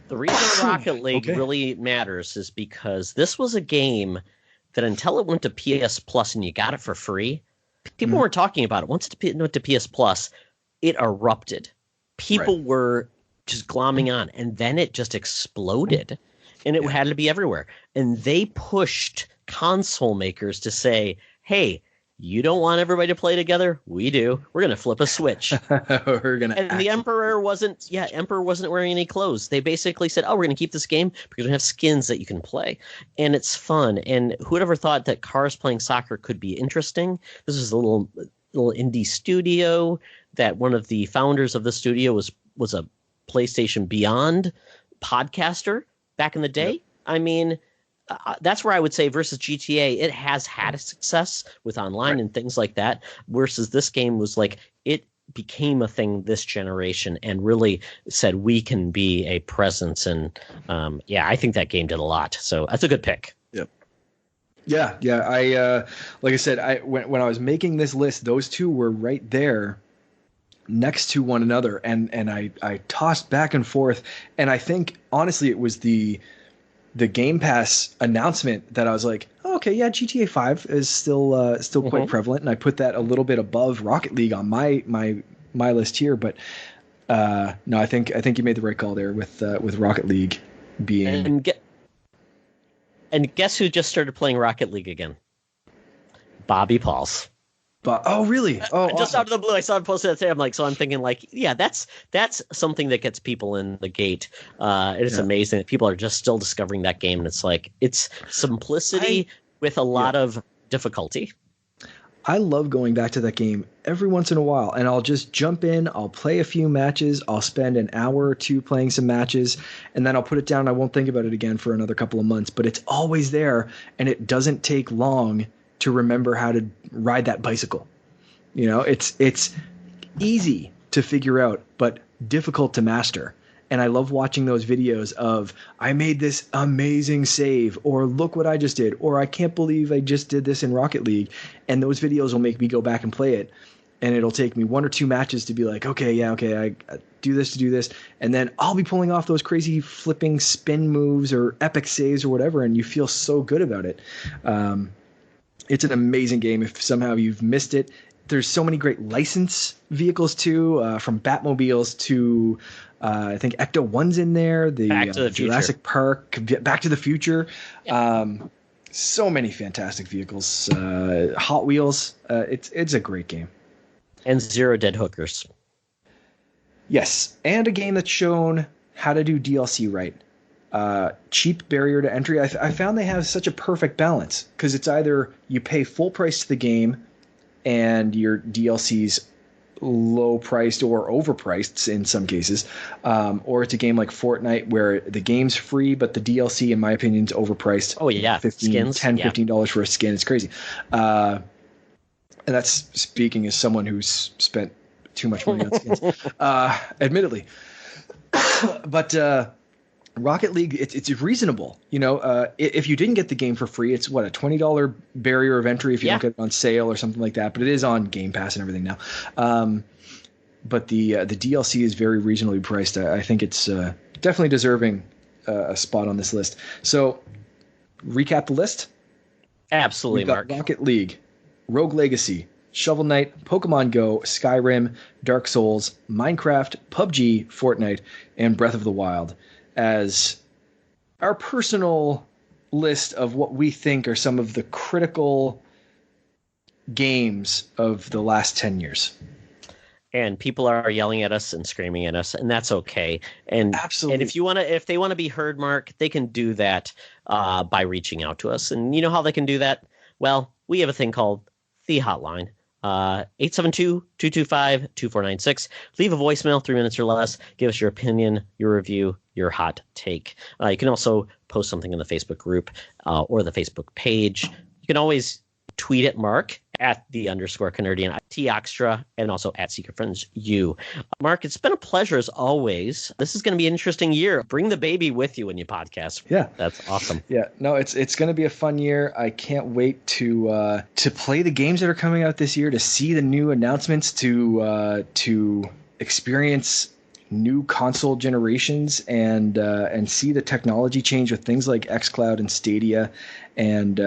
The reason Rocket League really matters is because this was a game that until it went to PS Plus and you got it for free, people weren't talking about it. Once it went to PS Plus, it erupted. People were just glomming on, and then it just exploded, and it had to be everywhere. And they pushed console makers to say, hey, you don't want everybody to play together? We do. We're going to flip a switch. And the Emperor wasn't wearing any clothes. They basically said, oh, we're going to keep this game because we have skins that you can play. And it's fun. And who would ever thought that cars playing soccer could be interesting? This is a little indie studio that one of the founders of the studio was a PlayStation Beyond podcaster back in the day. Yep. I mean, that's where I would say versus GTA, it has had a success with online and things like that, versus this game was like, it became a thing this generation and really said we can be a presence. And I think that game did a lot. So that's a good pick. Yep. Yeah. I like I said, when I was making this list, those 2 were right there next to one another, and I tossed back and forth, and I think honestly it was the Game Pass announcement that I was like, oh, okay, yeah, GTA 5 is still quite prevalent, and I put that a little bit above Rocket League on my list here. But no, I think you made the right call there with Rocket League being. And guess who just started playing Rocket League again? Bobby Pauls. But oh really? Oh, just awesome. Out of the blue, I saw him posted that today. I'm like, so I'm thinking like, yeah, that's something that gets people in the gate. It's amazing that people are just still discovering that game, and it's like it's simplicity with a lot of difficulty. I love going back to that game every once in a while, and I'll just jump in, I'll play a few matches, I'll spend an hour or 2 playing some matches, and then I'll put it down and I won't think about it again for another couple of months. But it's always there, and it doesn't take long to remember how to ride that bicycle. You know, it's easy to figure out, but difficult to master. And I love watching those videos of, I made this amazing save, or look what I just did, or I can't believe I just did this in Rocket League. And those videos will make me go back and play it. And it'll take me 1 or 2 matches to be like, okay, I do this to do this. And then I'll be pulling off those crazy flipping spin moves or epic saves or whatever. And you feel so good about it. It's an amazing game. If somehow you've missed it, there's so many great license vehicles too, from Batmobiles to I think Ecto-1's in there, the Jurassic Park, Back to the Future. Yeah. So many fantastic vehicles. Hot Wheels. It's a great game. And Zero Dead Hookers. Yes, and a game that's shown how to do DLC right. Cheap barrier to entry. I found they have such a perfect balance because it's either you pay full price to the game and your DLC's low priced or overpriced in some cases, or it's a game like Fortnite where the game's free but the DLC, in my opinion, is overpriced. Oh yeah, $15 for a skin. It's crazy. And that's speaking as someone who's spent too much money on skins, admittedly. But Rocket League, it's reasonable. You know, if you didn't get the game for free, it's what, a $20 barrier of entry if you don't get it on sale or something like that. But it is on Game Pass and everything now. but the DLC is very reasonably priced. I think it's definitely deserving a spot on this list. So, recap the list. Absolutely, We've got Mark. Rocket League, Rogue Legacy, Shovel Knight, Pokemon Go, Skyrim, Dark Souls, Minecraft, PUBG, Fortnite, and Breath of the Wild as our personal list of what we think are some of the critical games of the last 10 years. And people are yelling at us and screaming at us, and that's okay. And Absolutely. And if they want to be heard, Mark, they can do that by reaching out to us. And you know how they can do that? Well, we have a thing called the hotline. 872-225-2496. Leave a voicemail, 3 minutes or less. Give us your opinion, your review, your hot take. You can also post something in the Facebook group or the Facebook page. You can always tweet at Mark at @the_Canardian, @Toxtra, and also at Secret Friends U. Mark, it's been a pleasure as always. This is going to be an interesting year. Bring the baby with you when you podcast. Yeah, that's awesome. Yeah, no, it's going to be a fun year. I can't wait to play the games that are coming out this year, to see the new announcements, to experience new console generations, and see the technology change with things like xCloud and Stadia, and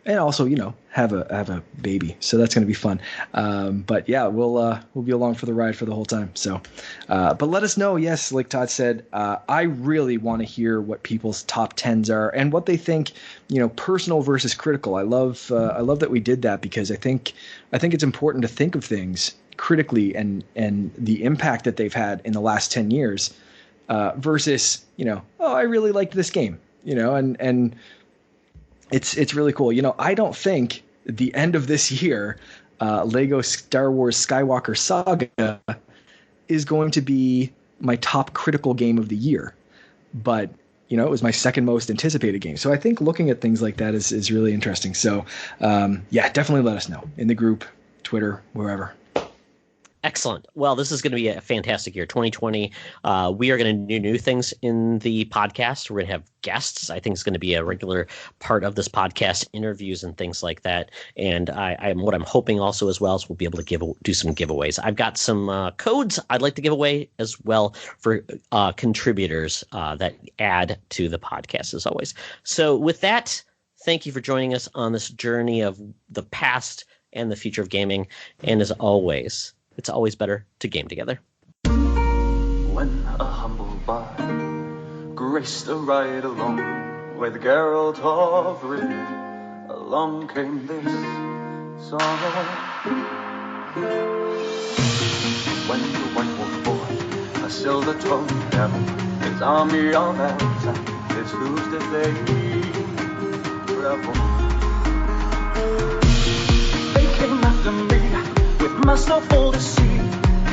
also, you know, have a baby. So that's going to be fun. But yeah, we'll be along for the ride for the whole time. So, but let us know. Yes, like Todd said, I really want to hear what people's top 10s are and what they think, you know, personal versus critical. I love that we did that, because I think it's important to think of things critically and the impact that they've had in the last 10 years, versus, you know, oh, I really liked this game, you know, and it's really cool. You know, I don't think the end of this year, Lego Star Wars Skywalker Saga is going to be my top critical game of the year, but you know, it was my second most anticipated game. So I think looking at things like that is really interesting. So yeah, definitely let us know in the group, Twitter, wherever. Excellent. Well, this is going to be a fantastic year, 2020. We are going to do new things in the podcast. We're going to have guests. I think it's going to be a regular part of this podcast, interviews and things like that. And what I'm hoping also as well is we'll be able to do some giveaways. I've got some codes I'd like to give away as well for contributors that add to the podcast as always. So with that, thank you for joining us on this journey of the past and the future of gaming. And as always, it's always better to game together. When a humble bard graced a ride along with Geralt of Rivia, along came this song. When the White Wolf bore a silver-tongued devil, his army of elves and his hooves did they revel. They came after me with masterful deceit,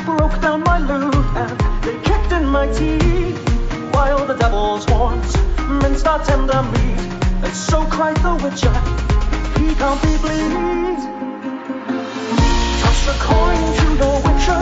broke down my loot and they kicked in my teeth, while the devil's horns minced our tender meat, and so cried the witcher, he can't be bleed. Toss the coin to the witcher